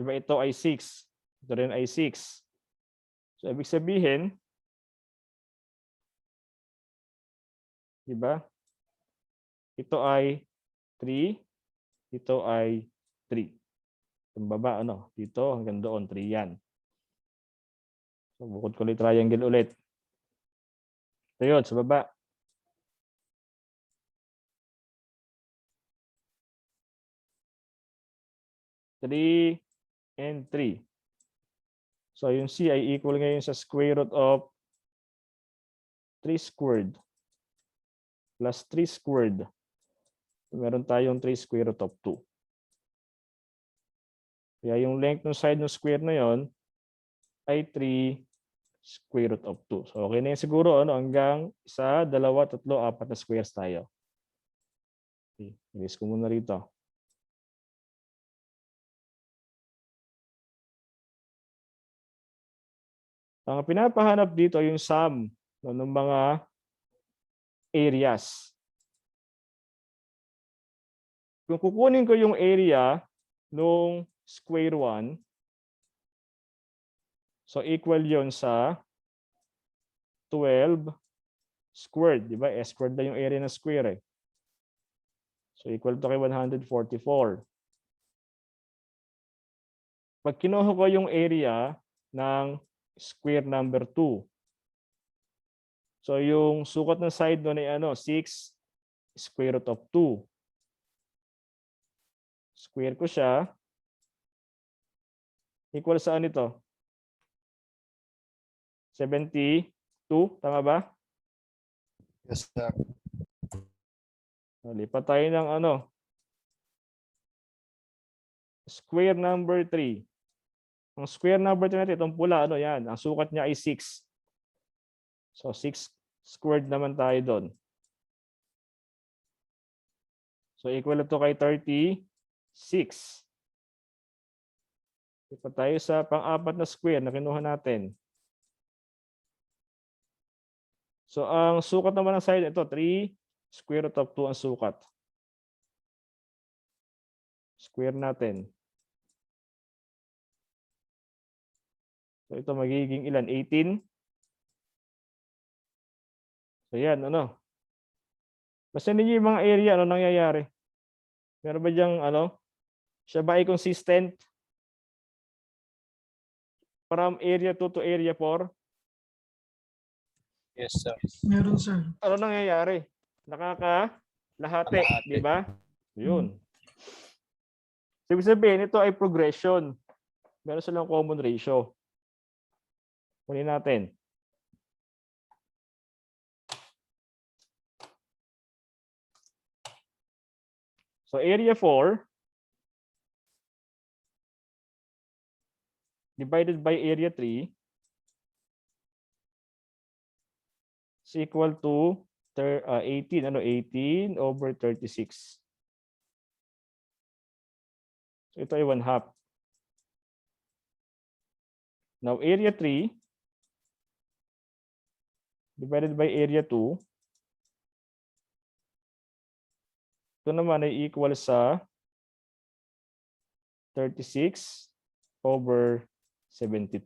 Di ba ito ay 6. Ito rin ay 6. So, ibig sabihin, di ba? Ito ay 3. Ito ay 3. Yung baba, ano? Dito hanggang doon, 3 yan. So, bukod ko ulit triangle ulit. Ito yun, sa baba. Three and 3. So, yung C ay equal ngayon sa square root of 3 squared plus 3 squared. Meron tayong 3 square root of 2. Kaya yung length ng side ng square na yon ay 3 square root of 2. So, okay na yun siguro. Ano, hanggang 1, 2, 3, 4 na squares tayo. Okay, ilis ko muna rito. Ang pinapahanap dito yung sum ng mga areas. Kung kukunin ko yung area nung square 1, so equal yon sa 12 squared. Di ba? S squared na yung area ng square. So equal to kay 144. Pag kinuha ko yung area ng square number 2. So yung sukat ng side doon ay 6 square root of 2. Square ko siya. Equal saan ito? 72. Tama ba?
Yes, sir.
Lipat tayo ng square number 3. Ang square number 3 natin, itong pula, yan. Ang sukat niya ay 6. So 6 squared naman tayo doon. So equal to kay 36. Lipat tayo sa pang-apat na square na kinuha natin. So ang sukat naman ng side, ito 3 square root of 2 ang sukat. Square natin. So ito magiging ilan? 18. So yan, Basta ninyo yung mga area, ano nangyayari? Meron ba diyang, siya ba ay consistent? From area 2 to area 4?
Yes, sir.
Meron, sir.
Ano nangyayari? Nakakalahati, di ba? Yun. So, ibig sabihin, ito ay progression. Meron silang common ratio. Kunin natin. So, area 4 divided by area 3 is equal to 18. 18 over 36. So, ito ay 1/2. Now, area 3 divided by area 2, ito naman ay equal sa 36 over 72.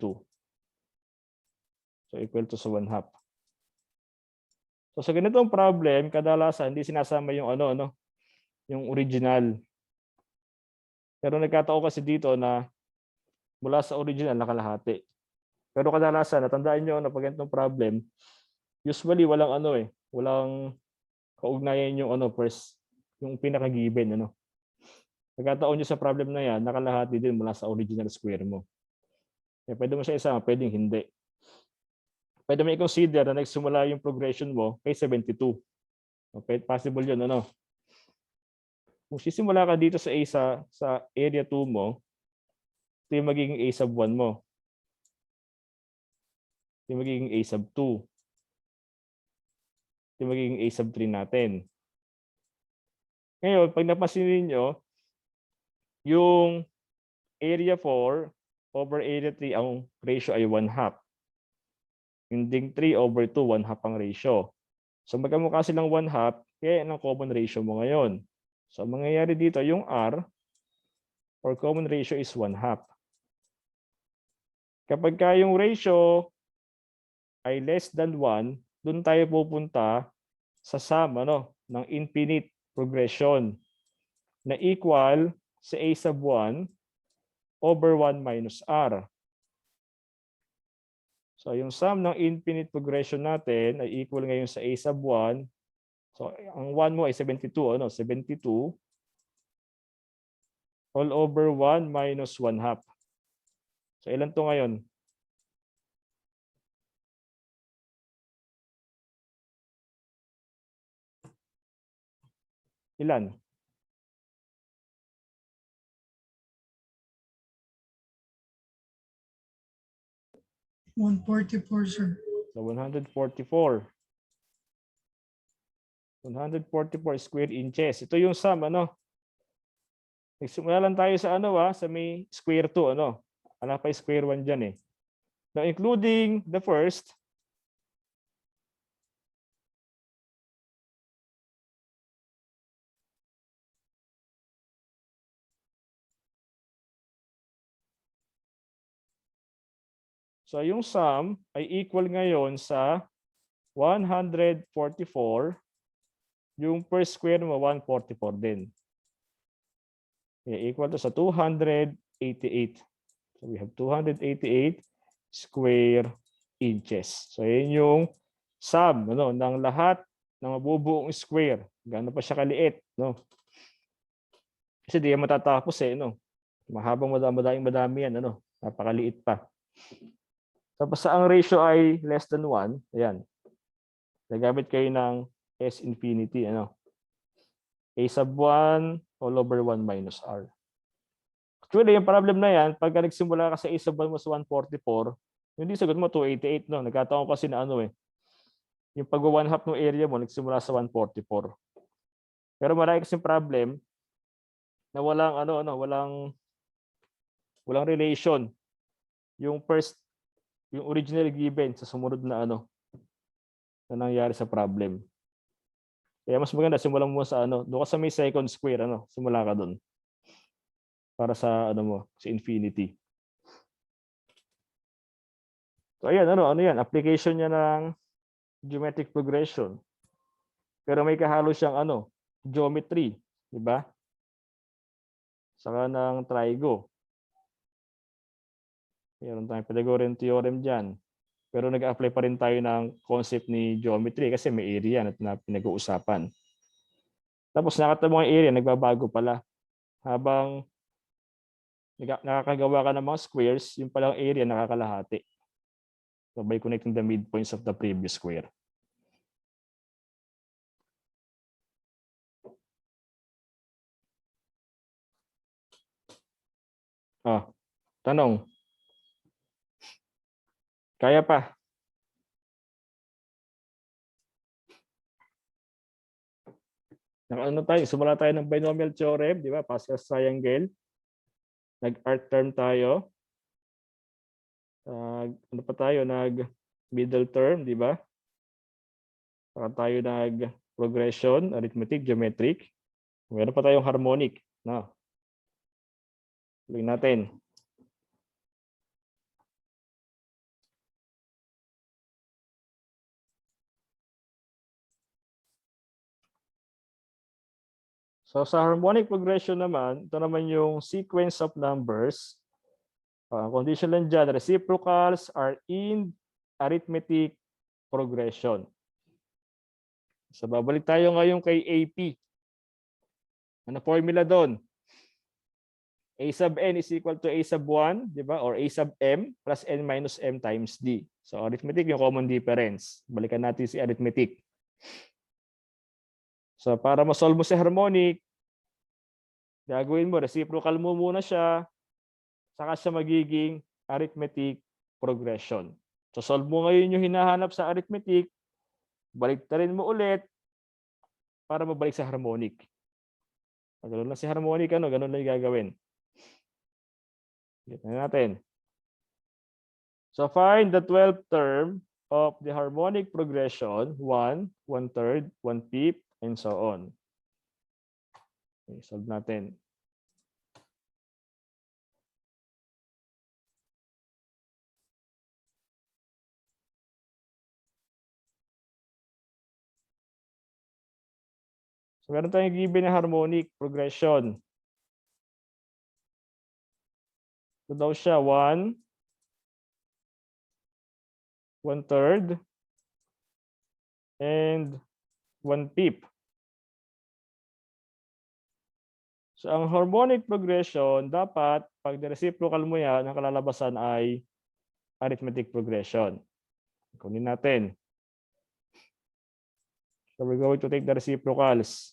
So, equal to sa 1/2. So, sa ganitong problem, kadalasan hindi sinasama yung yung original. Pero nagkataon kasi dito na mula sa original nakalahati. Pero kadalasan, natandaan nyo na pag ganitong problem, usually walang walang kaugnayan yung first, yung pinaka-given, Nagkataon nyo sa problem na yan, nakalahati din mula sa original square mo. Kaya pwede mo siya isama, pwedeng hindi. Pwede mo i-consider na nagsimula yung progression mo kay 72. Okay, possible yun, Kung sisimula ka dito sa A sa area 2 mo, ito yung magiging A sub 1 mo. Ito yung magiging A sub 2. Ito yung magiging A sub 3 natin. Ngayon, pag napansin niyo, yung area 4 over area 3, ang ratio ay 1/2. Yung ding 3 over 2, 1/2 ang ratio. So magkamukha silang 1/2, kaya yan ang common ratio mo ngayon. So mangyayari dito, yung R or common ratio is 1/2. Kapag ka yung ratio ay less than 1, doon tayo pupunta sa sum ng infinite progression na equal sa a sub 1 over 1 minus r. So yung sum ng infinite progression natin ay equal ngayon sa a sub 1. So ang 1 mo ay 72, 72 all over 1 minus 1 half. So ilan to ngayon? Ilan?
144, sir.
So 144. 144 square inches. Ito yung sum, Nagsimula lang tayo sa sa may square 2, Wala pa yung square 1 dyan eh. Now, including the first, so yung sum ay equal ngayon sa 144. Yung per square mo, 144 din. Okay, equal to sa 288. So we have 288 square inches. So yun yung sum ng lahat ng mabubuong square. Gaano pa siya kaliit, Kasi di yan matatapos Mahabang madami yan, Napakaliit pa. Tapos sa ang ratio ay less than 1, ayan. Nagamit kayo ng S infinity, A sub 1 all over 1 minus R. Actually, yung problem na yan, pagka nagsimula ka sa A sub 1 mo sa 144, hindi sagot mo 288, Nagkataon kasi na yung pag 1 half ng area mo, nagsimula sa 144. Pero marami kasing problem na walang relation yung original given sa sumunod na na nangyari sa problem. Kaya mas maganda simulan mo sa doon ka sa may second square, simula ka doon. Para sa sa infinity. So ayan, yan, application niya ng geometric progression. Pero may kahalo siyang geometry, di ba? Saka ng trigo. Meron tayong Pythagorean theorem diyan. Pero nag-apply pa rin tayo ng concept ni geometry kasi may area na pinag-uusapan. Tapos nakatabong ang area, nagbabago pala. Habang nakakagawa ka ng mga squares, yung palang area nakakalahati. So by connecting the midpoints of the previous square. Tanong. Kaya pa? Sumula tayo ng binomial theorem, di ba? Pascal's triangle. Nag-art term tayo. Nag-middle term, di ba? Saka tayo nag-progression, arithmetic, geometric. Meron pa tayong harmonic. Tuloy natin. So sa harmonic progression naman, ito naman yung sequence of numbers. Condition lang dyan, reciprocals are in arithmetic progression. So babalik tayo ngayon kay AP. Ano formula doon? A sub n is equal to A sub 1, di ba? Or A sub m plus n minus m times d. So arithmetic yung common difference. Balikan natin si arithmetic. So para ma-solve mo si harmonic, gagawin mo, reciprocal mo muna siya, saka siya magiging arithmetic progression. So solve mo ngayon yung hinahanap sa arithmetic, baliktarin mo ulit para mabalik sa harmonic. Ganun lang si harmonic, ganun lang yung gagawin. Tignan natin. So find the 12th term of the harmonic progression, 1, 1/3, 1/5, and so on. Okay, solve natin. So meron tayong given na harmonic progression. So daw siya 1, 1/3, and 1/5. So ang harmonic progression, dapat pag reciprocal mo yan, ang kalalabasan ay arithmetic progression. Kunin natin. So we're going to take the reciprocals.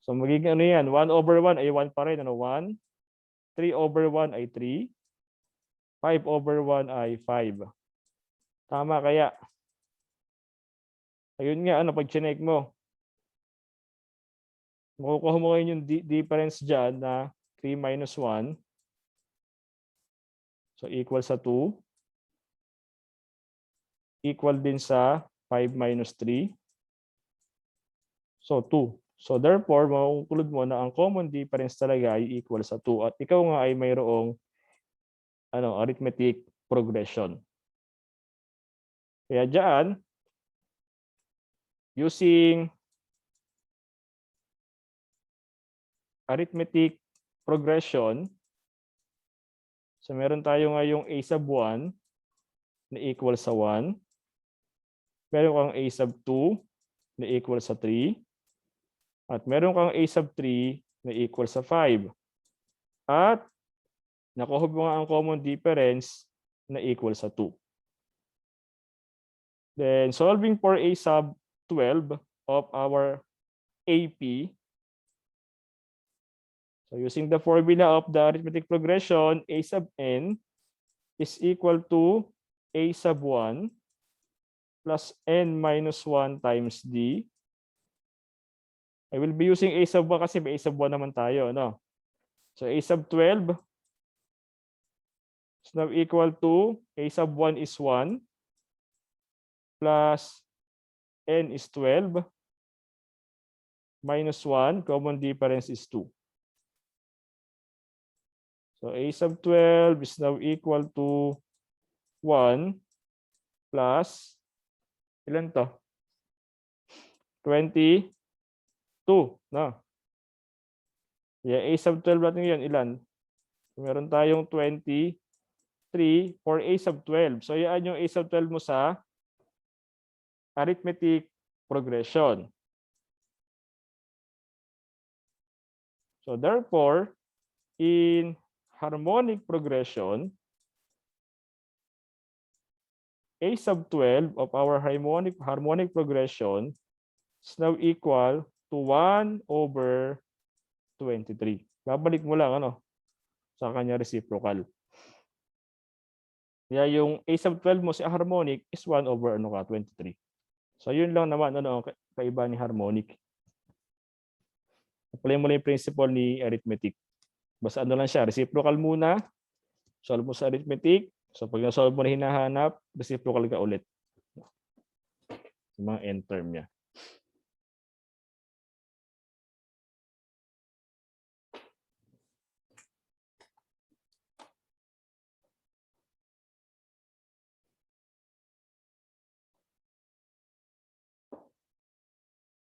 So magiging ano yan? 1/1 ay 1 pa rin. Ano? 1. 3/1 ay 3. 5/1 ay 5. Tama kaya? Ayun nga, ano, pag chinek mo, makukuha mo ngayon yung difference dyan na 3 minus 1. So equal sa 2. Equal din sa 5 minus 3. So 2. So therefore, makukulod mo na ang common difference talaga ay equal sa 2. At ikaw nga ay mayroong arithmetic progression. Kaya dyan, using arithmetic progression, so meron tayo ngayong a sub 1 na equal sa 1. Meron kang a sub 2 na equal sa 3. At meron kang a sub 3 na equal sa 5. At nakuha mo nga ang common difference na equal sa 2. Then solving for a sub 12 of our AP. So using the formula of the arithmetic progression, a sub n is equal to a sub 1 plus n minus 1 times d. I will be using a sub 1 kasi may a sub 1 naman tayo. No? So a sub 12 is now equal to a sub 1 is 1 plus n is 12 minus 1, common difference is 2. So a sub 12 is now equal to 1 plus, ilan to? 22. No? Yeah, a sub 12 natin yan, ilan? So, meron tayong 23 for a sub 12. So yan yung a sub 12 mo sa arithmetic progression. So therefore, in harmonic progression, a sub 12 of our harmonic progression is now equal to 1/23. Babalik mo lang sa kanya reciprocal. Kaya yung a sub 12 mo sa harmonic is 1/23. So yun lang naman ang kaiba ni harmonic. Apply mo lang yung principle ni arithmetic. Basta lang siya, reciprocal muna. Solve mo sa arithmetic. So pag na-solve mo na hinahanap, reciprocal ka ulit. Yung mga end term niya.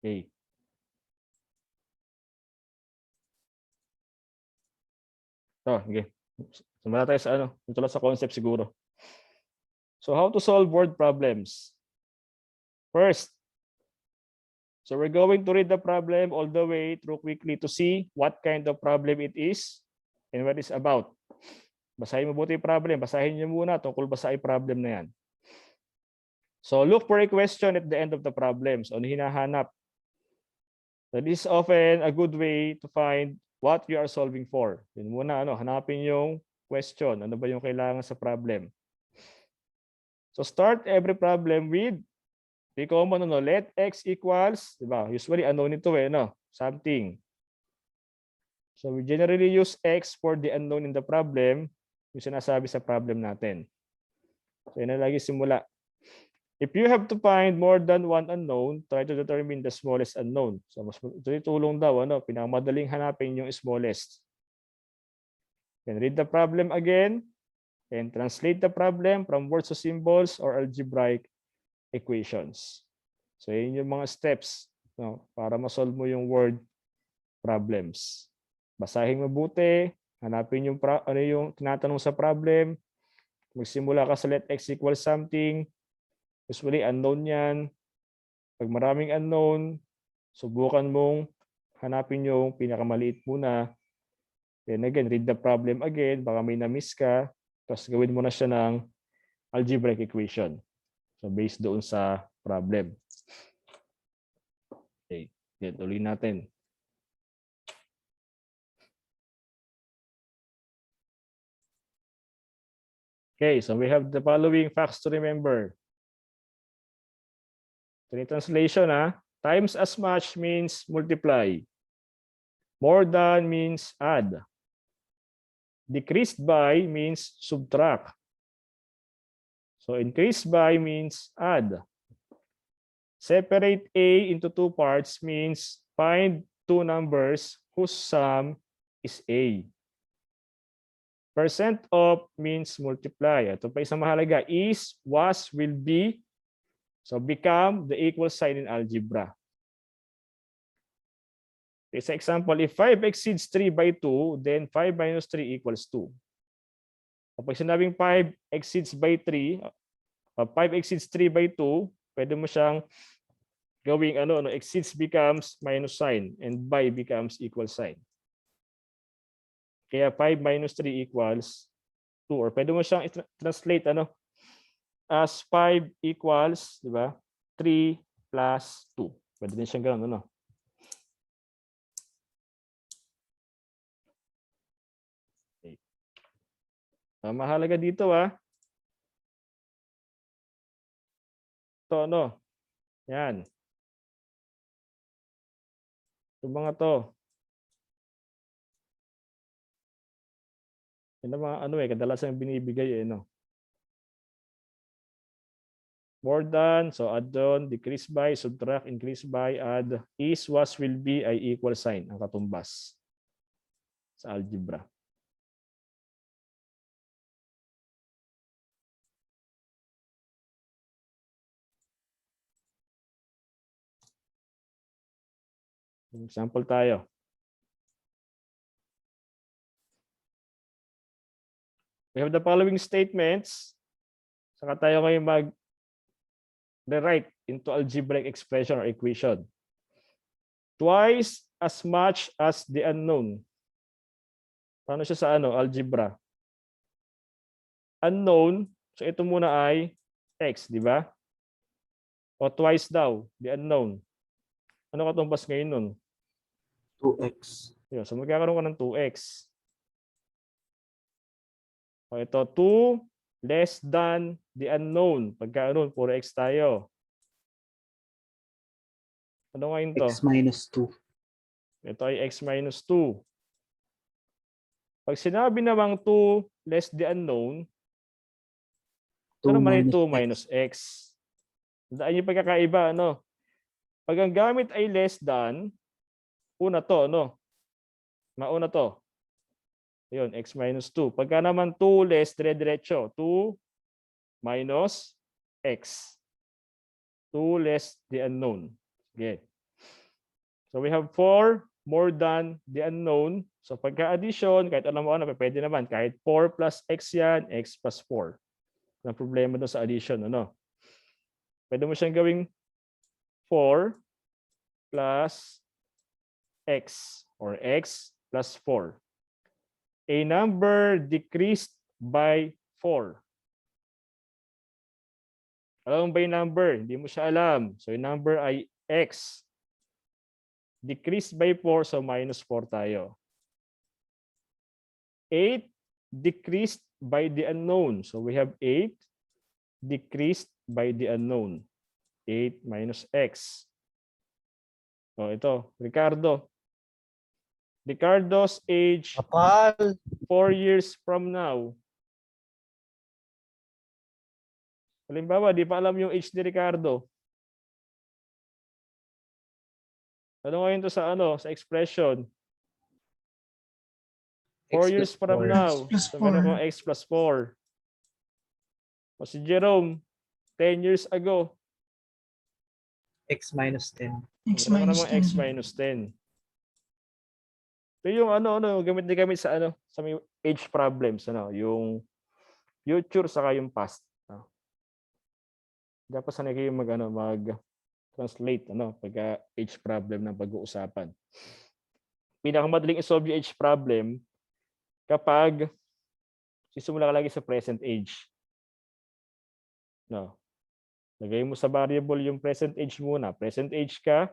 Okay. So, okay. Sumala tayo sa ito lang sa concept siguro. So, how to solve word problems? First, so we're going to read the problem all the way through quickly to see what kind of problem it is and what it's about. Basahin mo buti yung problem. Basahin niyo muna tungkol ba sa problem na yan. So, look for a question at the end of the problem. So, ano hinahanap? So, this is often a good way to find what you are solving for. Yun muna, hanapin yung question. Ano ba yung kailangan sa problem? So start every problem with the common, let x equals, diba? Usually, unknown ito something. So we generally use x for the unknown in the problem, yung sinasabi sa problem natin. So yun na lagi simula. If you have to find more than one unknown, try to determine the smallest unknown. So mas tulong daw, pinakamadaling hanapin yung smallest. Then read the problem again and translate the problem from words to symbols or algebraic equations. So yun yung mga steps, no, para ma-solve mo yung word problems. Basahin mabuti, hanapin yung ano yung tinatanong sa problem. Magsimula ka sa let x equal something. Usually unknown yan. Pag maraming unknown, subukan mong hanapin yung pinakamaliit muna. Then again, read the problem again. Baka may na-miss ka. Tapos gawin mo na siya ng algebraic equation. So based doon sa problem. Okay, tuloy natin. Okay, so we have the following facts to remember. So in translation, times as much means multiply. More than means add. Decreased by means subtract. So increased by means add. Separate A into two parts means find two numbers whose sum is A. Percent of means multiply. Ito pa isang mahalaga. Is, was, will be. So become the equal sign in algebra. This example, if 5 exceeds 3 by 2, then 5 minus 3 equals 2. Kapag sinabing 5 exceeds by 3, 5 exceeds 3 by 2, pwede mo siyang gawing exceeds becomes minus sign and by becomes equal sign. Kaya 5 minus 3 equals 2. Or pwede mo siyang translate as 5 equals, di ba? 3 plus 2. Pwede din siyang gano'n, Okay. Mahalaga dito, Ito, Yan. Ito mga to. Yan ang mga kadalasan binibigay More than, so add doon, decrease by, subtract, increase by, add, is, was, will be ay equal sign ang katumbas sa algebra. Example tayo. We have the following statements. Saka tayo ngayon mag-rewrite into algebraic expression or equation. Twice as much as the unknown. Paano siya sa algebra? Unknown, so ito muna ay x, di ba? O twice daw, the unknown. Ano katumbas ngayon nun?
2x.
Yun, so magkakaroon ka ng 2x. O ito, 2 less than the unknown. Pagka puro x tayo. Ano ngayon to?
X minus 2.
Ito ay x minus 2. Pag sinabi namang 2 less the unknown,
2
ano naman ay
minus
2 minus x? Daan yung pagkakaiba, Pag ang gamit ay less than, una to, Mauna to. Ayun, x minus 2. Pagka naman 2 less, dire-diretso. 2 minus x. 2 less the unknown. Okay. So we have 4 more than the unknown. So pagka-addition, kahit alam mo pwede naman. Kahit 4 plus x yan, x plus 4. Walang problema doon sa addition, Pwede mo siyang gawing 4 plus x or x plus 4. A number decreased by 4. Alam mo ba yung number? Hindi mo siya alam. So yung number ay x. Decreased by 4, so minus 4 tayo. 8 decreased by the unknown. So we have 8 decreased by the unknown. 8 minus x. Oh, ito, Ricardo. Ricardo's age
Kapal.
4 years from now. Halimbawa, di pa alam yung age ni Ricardo. Ano ngayon to sa sa expression? 4
X
years
plus
from
4.
now.
Plus
So meron
4.
kang x plus 4. O si Jerome, 10 years ago.
X minus 10.
X
Meron ka
minus
namang
10.
x minus 10. Ito yung gamit na gamit sa sa may age problems, yung future saka yung past. Dapat sanay kayo mag-translate, pagka age problem ng pag-uusapan. Pinakamadaling i-solve yung age problem kapag sisimula ka lagi sa present age. Lagay mo sa variable yung present age muna. Present age ka,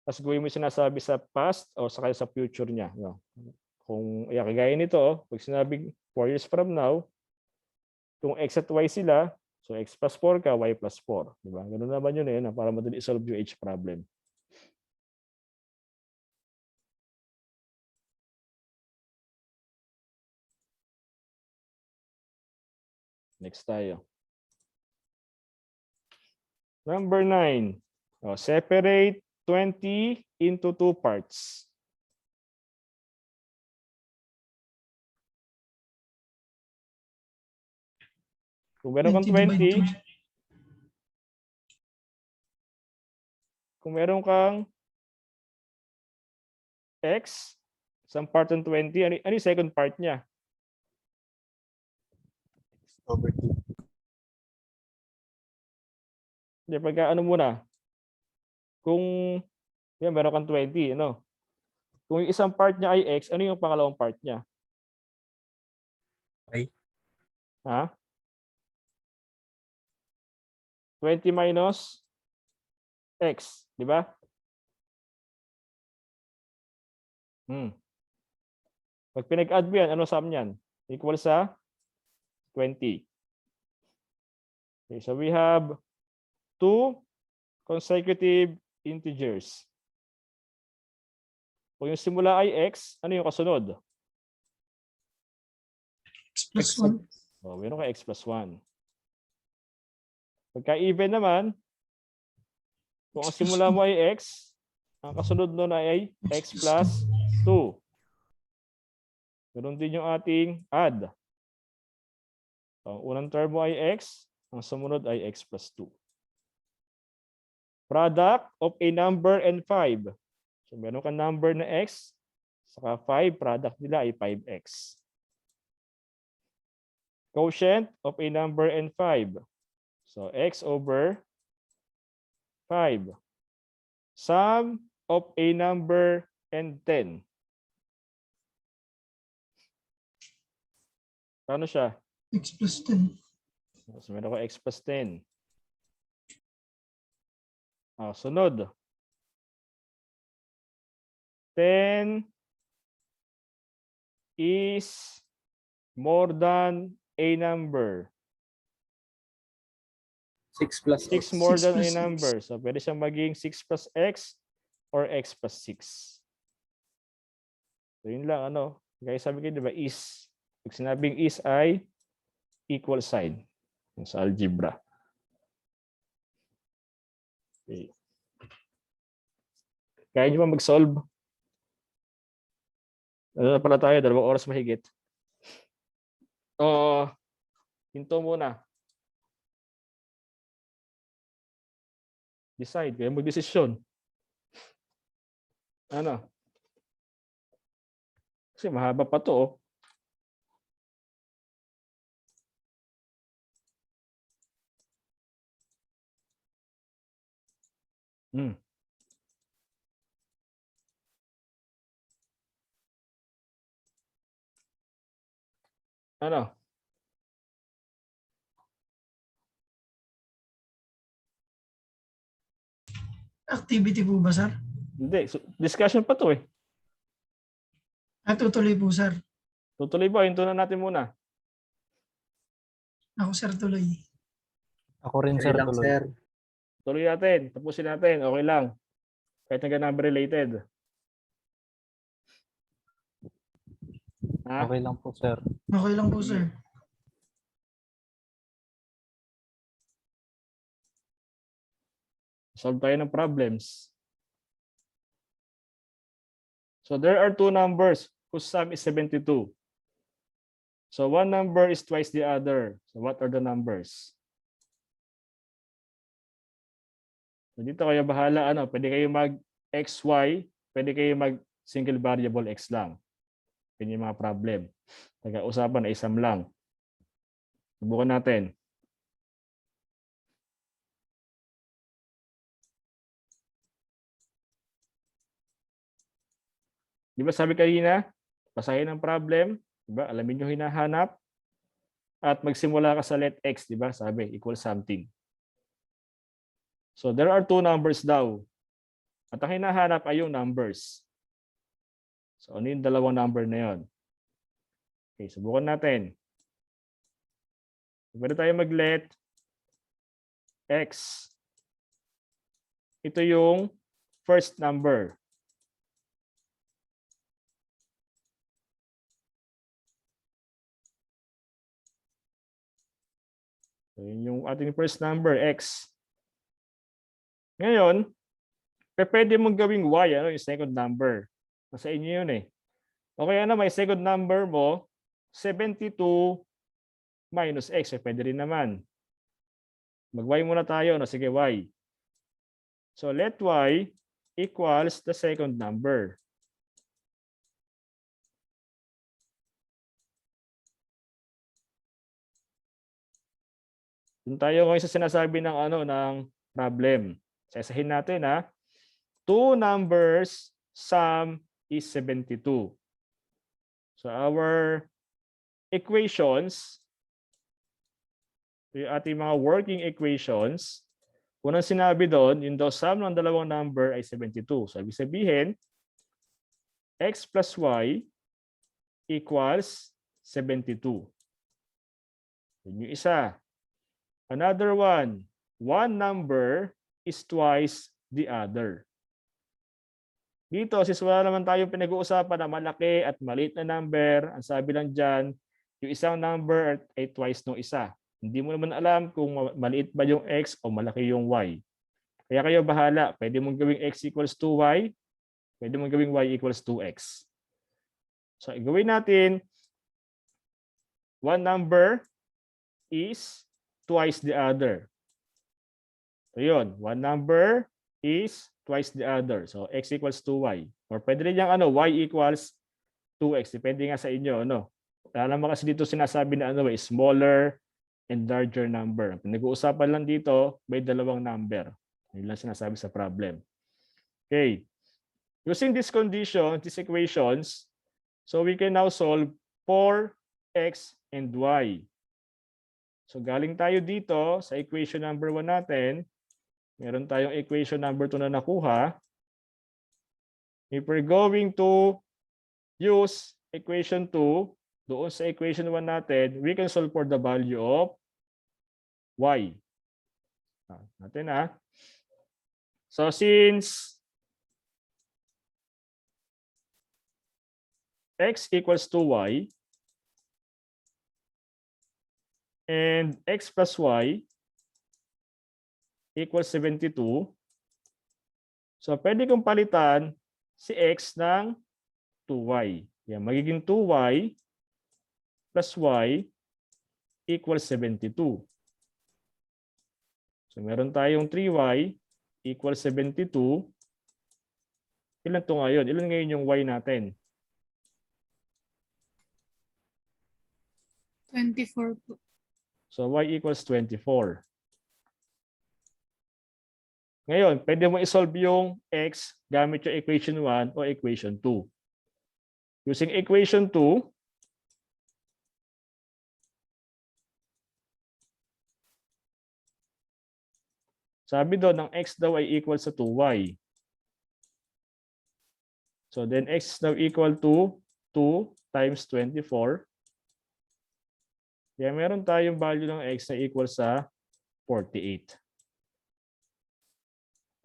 tapos gawin mo yung sinasabi sa past o sa future niya. Kung kagaya nito, pag sinabing 4 years from now, kung x at y sila, so x plus 4 ka, y plus 4. Diba? Ganun naman yun para madali i-solve yung age problem. Next tayo. Number 9. Separate 20 into 2 parts. Kung meron kang 20, kung meron kang x, isang part ng 20, ano yung second part niya?
Over 2.
Hindi, pagka muna, kung meron kang 20, kung yung isang part niya ay x, ano yung pangalawang part niya?
Y.
Ha? 20 minus x, di ba? Pag pinag-add mo yan, ano sum niyan? Equal sa 20. Okay, so we have 2 consecutive integers. Kung yung simula ay x, ano yung kasunod?
X plus 1.
Meron ka x plus 1. Pagka even naman, kung ang simula mo ay x, ang kasunod nun ay x plus 2. Meron din yung ating add. Ang unang term mo ay x, ang sumunod ay x plus 2. Product of a number and 5. So meron kang number na x, saka 5, product nila ay 5x. Quotient of a number and 5. So x over 5. Sum of a number and 10. Paano siya?
X plus 10.
So meron ko x plus 10. Sunod. 10 is more than a number.
6 plus
6
X.
more
6
than a
plus
number. So pwede siyang maging 6 plus x or x plus 6. So yun lang, Kaya sabi ko, di ba, is. Pag sinabing is ay equal sign sa algebra. Okay. Kaya nyo ba mag-solve? Ano na pala tayo? 2 oras mahigit. Hinto muna. Decide. Kaya mag-desisyon. Ano? Kasi mahaba pa to. Ano?
Activity po ba, sir?
Hindi. Discussion pa to eh.
Tutuloy po, sir.
Tutuloy ba? Hinto na natin muna.
Ako, sir, tuloy.
Ako rin,
Sir
sir,
lang,
tuloy.
sir.
Tuloy natin. Tapusin natin. Okay lang. Kahit number related. Ha?
Okay lang po, sir.
Okay lang po, sir.
Solve tayo ng problems. So there are 2 numbers whose sum is 72. So one number is twice the other. So what are the numbers? So dito kayo bahala, pwede kayo mag XY, pwede kayo mag single variable X lang. Yun yung mga problem. Nag-uusapan ay sum lang. Subukan natin. Di ba sabi kanina, basahin ang problem, di ba? Alamin nyo hinahanap, at magsimula ka sa let X, di ba? Sabi, equal something. So there are two numbers daw. At ang hinahanap ay yung numbers. So ano yung dalawang number na yon? Okay, subukan natin. Pwede tayo mag-let X. Ito yung first number. So yun yung ating first number, X. Ngayon, pwede mong gawing Y, yung second number. Nasa inyo yun eh. Okay, may second number mo, 72 minus X. Pwede rin naman. Mag-Y muna tayo. Sige, Y. So let Y equals the second number. Doon tayo ngayon sa sinasabi ng ng problem. Sasahin natin two numbers, sum is 72. So our equations, yung ating mga working equations, unang sinabi doon, yung sum ng dalawang number ay 72. So ibig sabihin, X plus Y equals 72. Yun yung isa. Another one number is twice the other. Dito, since wala naman tayong pinag-uusapan na malaki at maliit na number, ang sabi lang dyan, yung isang number ay twice ng isa. Hindi mo naman alam kung maliit ba yung X o malaki yung Y. Kaya kayo bahala. Pwede mong gawing X equals 2Y. Pwede mong gawing Y equals 2X. So, gawin natin, one number is twice the other. So yun, one number is twice the other. So X equals 2Y. Or pwede rin yung Y equals 2X. Depende nga sa inyo. Alam mo kasi dito sinasabi na smaller and larger number. Pinag-uusapan lang dito, may dalawang number. Yun lang sinasabi sa problem. Okay. Using this condition, these equations, so we can now solve for X and Y. So galing tayo dito sa equation number 1 natin. Meron tayong equation number 2 na nakuha. If we're going to use equation 2 doon sa equation 1 natin, we can solve for the value of Y. Natin So since X equals 2Y, and X plus Y equals 72. So, pwede kong palitan si X ng 2Y. Yan, magiging 2Y plus Y equals 72. So, meron tayong 3Y equals 72. Ilan to ngayon? Ilan ngayon yung Y natin?
24 po.
So, Y equals 24. Ngayon, pwede mo isolve yung X gamit yung equation 1 o equation 2. Using equation 2, sabi doon, ang X daw ay equal sa 2Y. So, then X is now equal to 2 times 24. Kaya meron tayong value ng X na equal sa 48.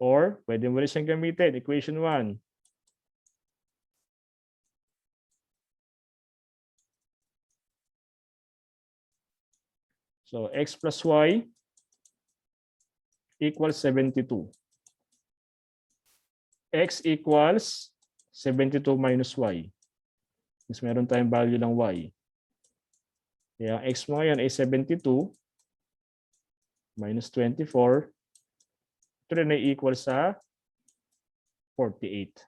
Or, pwede mo rin siyang gamitin. Equation 1. So, X plus Y equals 72. X equals 72 minus Y. Mas meron tayong value ng y. Kaya ang x mo ngayon ay 72 minus 24. Ito rin ay equal sa 48.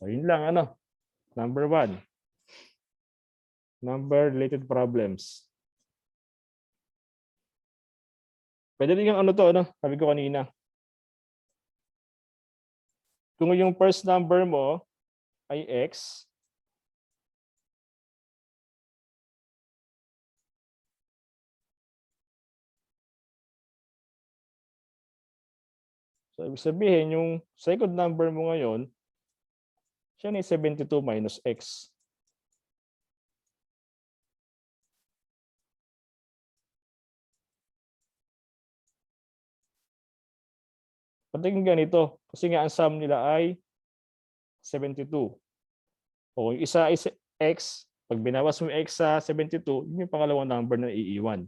So yun lang ano. Number 1. Number related problems. Pwede rin yung ano to, ano? Sabi ko kanina. Kung yung first number mo ay x, so ibig sabihin, yung second number mo ngayon, siya ay 72 minus x. Patingin ganito, kasi nga ang sum nila ay 72. O yung isa ay x, pag binawas mo yung x sa 72, yun yung pangalawang number na iiwan.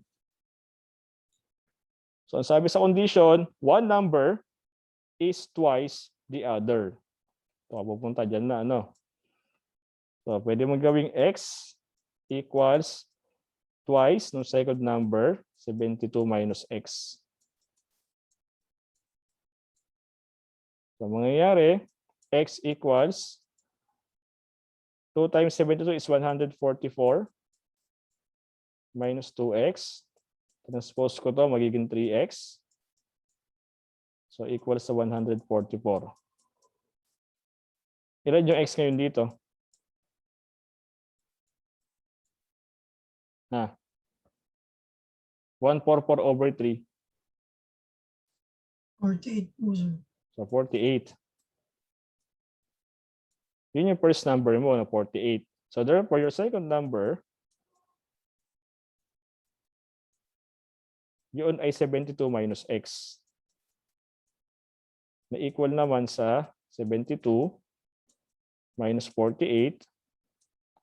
So ang sabi sa condition, one number is twice the other. So pupunta dyan na ano. So pwede mong gawing x equals twice ng second number, 72 minus x. So mangyayari, x equals 2 times 72 is 144 minus 2x. Transpose ko to, magiging 3x. So equals sa 144. Ilan yung x ngayon dito? 144 over 3.
48 po, sir.
So 48. Yun yung first number mo na 48. So therefore, your second number, yun ay 72 minus x. Na equal naman sa 72 minus 48.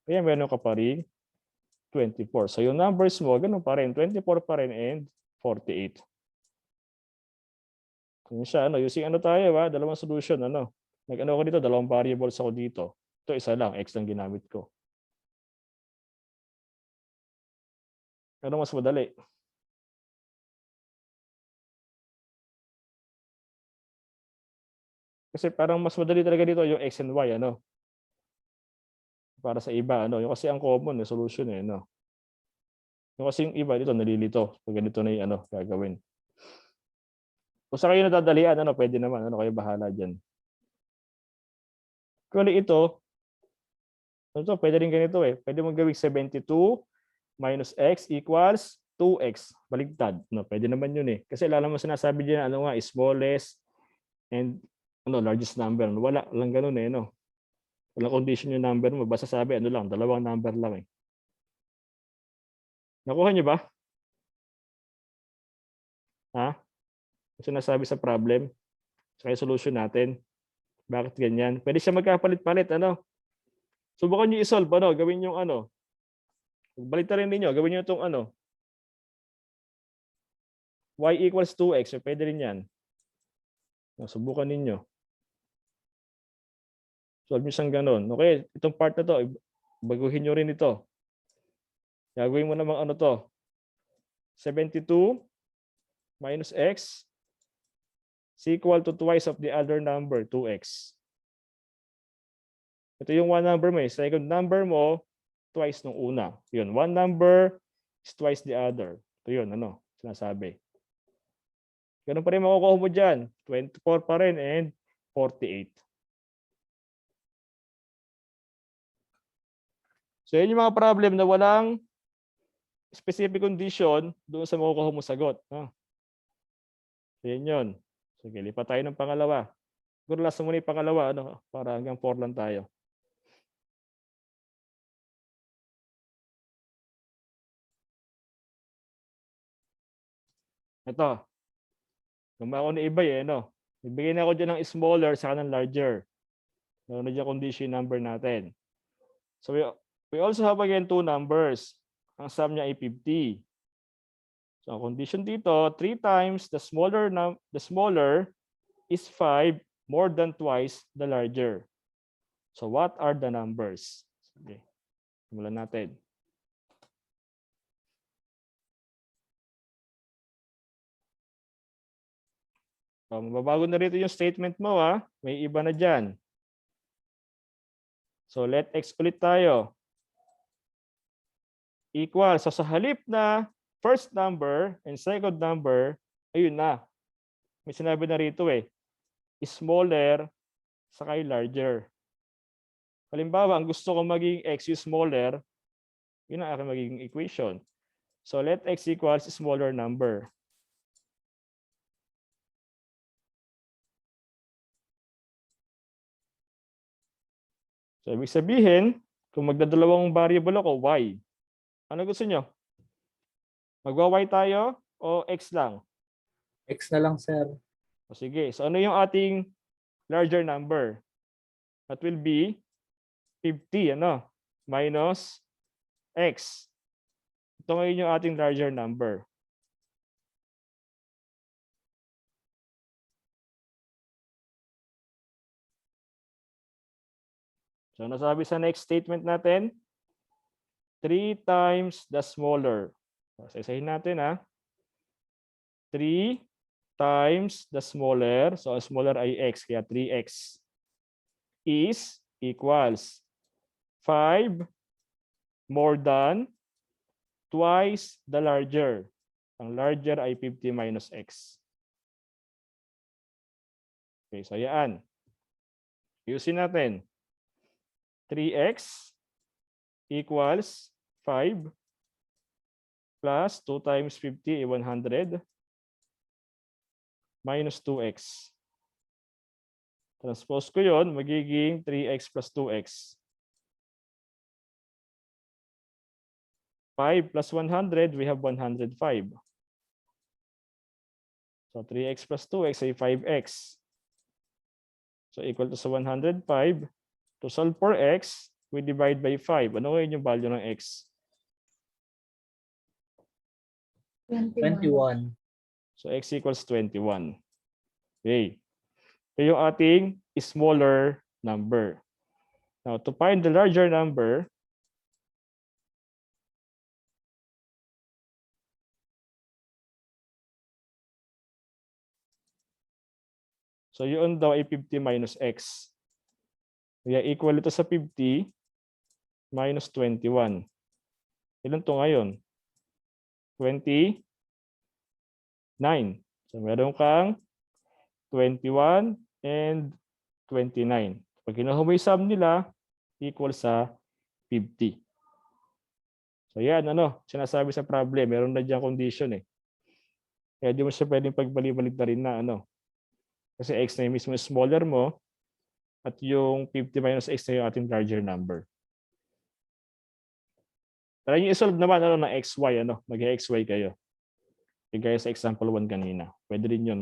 Kaya meron ka pa rin 24. So yung numbers mo, ganun pa rin. 24 pa rin and 48. Yun siya, ano, using ano tayo, dalawang solution, ano. Nag-ano ko dito, dalawang variables ako dito. Ito isa lang, x lang ginamit ko. Ano mas madali? Kasi parang mas madali talaga dito yung x and y, ano. Para sa iba, ano. Yung kasi ang common, yung solution, ano. Yung kasi yung iba dito, nalilito. Pag ganito na yung ano, gagawin. Kung sa kayo nadadalian, ano, pwede naman, ano, kayo bahala dyan. Actually, ito, pwede rin ganito eh. Pwede mong gawing 72 minus x equals 2x. Baligtad. No, pwede naman yun eh. Kasi alam mo sinasabi dyan, ano nga, smallest and ano, largest number. Wala lang ganun eh, no? Walang condition yung number mo. Basta sabi, ano lang, dalawang number lang eh. Nakuha niyo ba? Ha? Sinasabi sa problem? Sa solution natin? Bakit ganyan? Pwede siya magkapalit-palit, ano? Subukan niyo i-solve, ano? Gawin yung ano. Balik rin ninyo, gawin niyo itong ano. Y equals 2x. So, pwede rin yan. Subukan ninyo. Solve niyo siyang ganun. Okay, itong part na to, baguhin niyo rin ito. Gagawin mo namang ano to. 72 minus x is equal to twice of the other number, 2x. Ito yung one number mo eh. Second number mo, twice nung una. Yun, one number is twice the other. Ito yun, ano, sinasabi. Ganun pa rin makukuha mo dyan. 24 pa rin and 48. So yun yung mga problem na walang specific condition doon sa makukuha mo sagot. So yun yun. Sige, lipat tayo ng pangalawa. Siguro last muna yung pangalawa, ano, para hanggang 4 lang tayo. Ito. Gumawa ko na iba eh, no? Ibigay na ako dyan ng smaller sa ng larger. Meron na dyan condition number natin. So we also have again two numbers. Ang sum niya ay 50. So ang condition dito, 3 times the smaller is 5 more than twice the larger. So what are the numbers? Okay. Simulan natin. So, mababago na rito yung statement mo, ha? May iba na dyan. So, let x ulit tayo. Equal. So, sa halip na first number and second number, ayun na. May sinabi na rito eh. Smaller saka larger. Halimbawa, ang gusto ko maging x yung smaller, yun ang aking magiging equation. So, let x equals smaller number. So, ibig sabihin, kung magdadalawang variable ako, y. Ano gusto nyo? Magwa-y tayo o x lang?
X na lang, sir.
O sige, so ano yung ating larger number? That will be 50, ano? Minus x. Ito ngayon yung ating larger number. So nasabi sa next statement natin, 3 times the smaller. So, isahin natin, ha? 3 times the smaller. So, smaller ay x, kaya 3x is equals 5 more than twice the larger. Ang larger ay 50 minus x. Okay, so yan. Ayusin natin. 3x equals 5 plus 2 times 50 ay 100 minus 2x. Transpose ko yon, magiging 3x plus 2x. 5 plus 100, we have 105. So 3x plus 2x ay 5x. So equal to sa 105. To solve for x, we divide by 5. Ano ngayon yung value ng x?
21.
So x equals 21. Okay. Ito yung ating smaller number. Now, to find the larger number, so yun daw ay 50 minus x. Kaya equal ito sa 50 minus 21. Ilan to ngayon? 29. So meron kang 21 and 29. Pag kinuha mo yung sum nila, equal sa 50. So yan, ano, sinasabi sa problem, meron na diyang condition eh. Kaya di mo siya pwedeng pagbalik-balik na rin na ano. Kasi x na yung mismo smaller mo, at yung 50 minus x na yung ating larger number. Try nyo i-solve naman ano, ng xy, ano, mag-xy kayo. Kaya sa example 1 kanina. Pwede rin yun.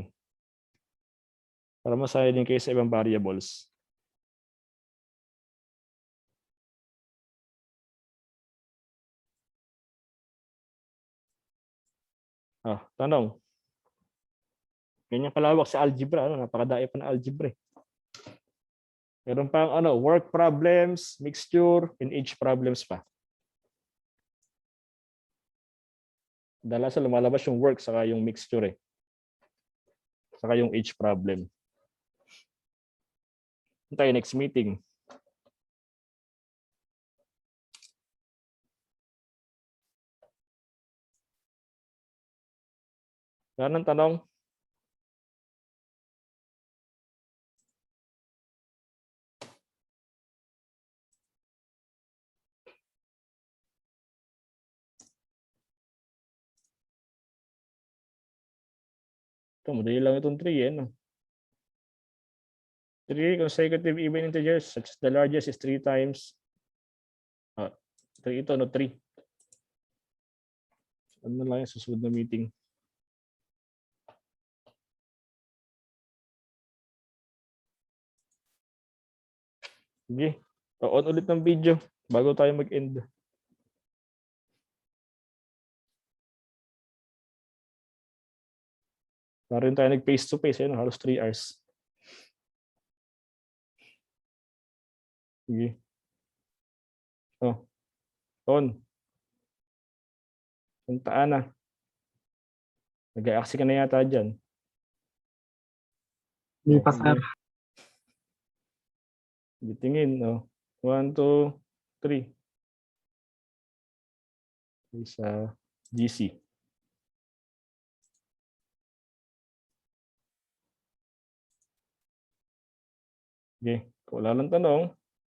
Para masaya din kayo sa ibang variables. Tanong. Ganyan kalawak sa algebra, ano, napakadaya pa na algebra. Meron pang ano, work problems, mixture, and age problems pa. Dalasan lumalabas yung work saka yung mixture eh. Saka yung age problem. Tayo next meeting. Yan ang tanong. Ito, madali lang itong 3 eh. No? 3 consecutive even integers such as the largest is 3 times 3 ito, no? 3. Ano lang yung susunod na meeting? Sige. On ulit ng video bago tayo mag-end. Narin tayo nag face to face, halos 3 hours. Sige. On. Puntaan na. Nag-aaksi ka na yata dyan.
Hindi pa, sir.
Gitingin, no? 1, 2, 3. Sa GC. Okay, kung wala lang tanong,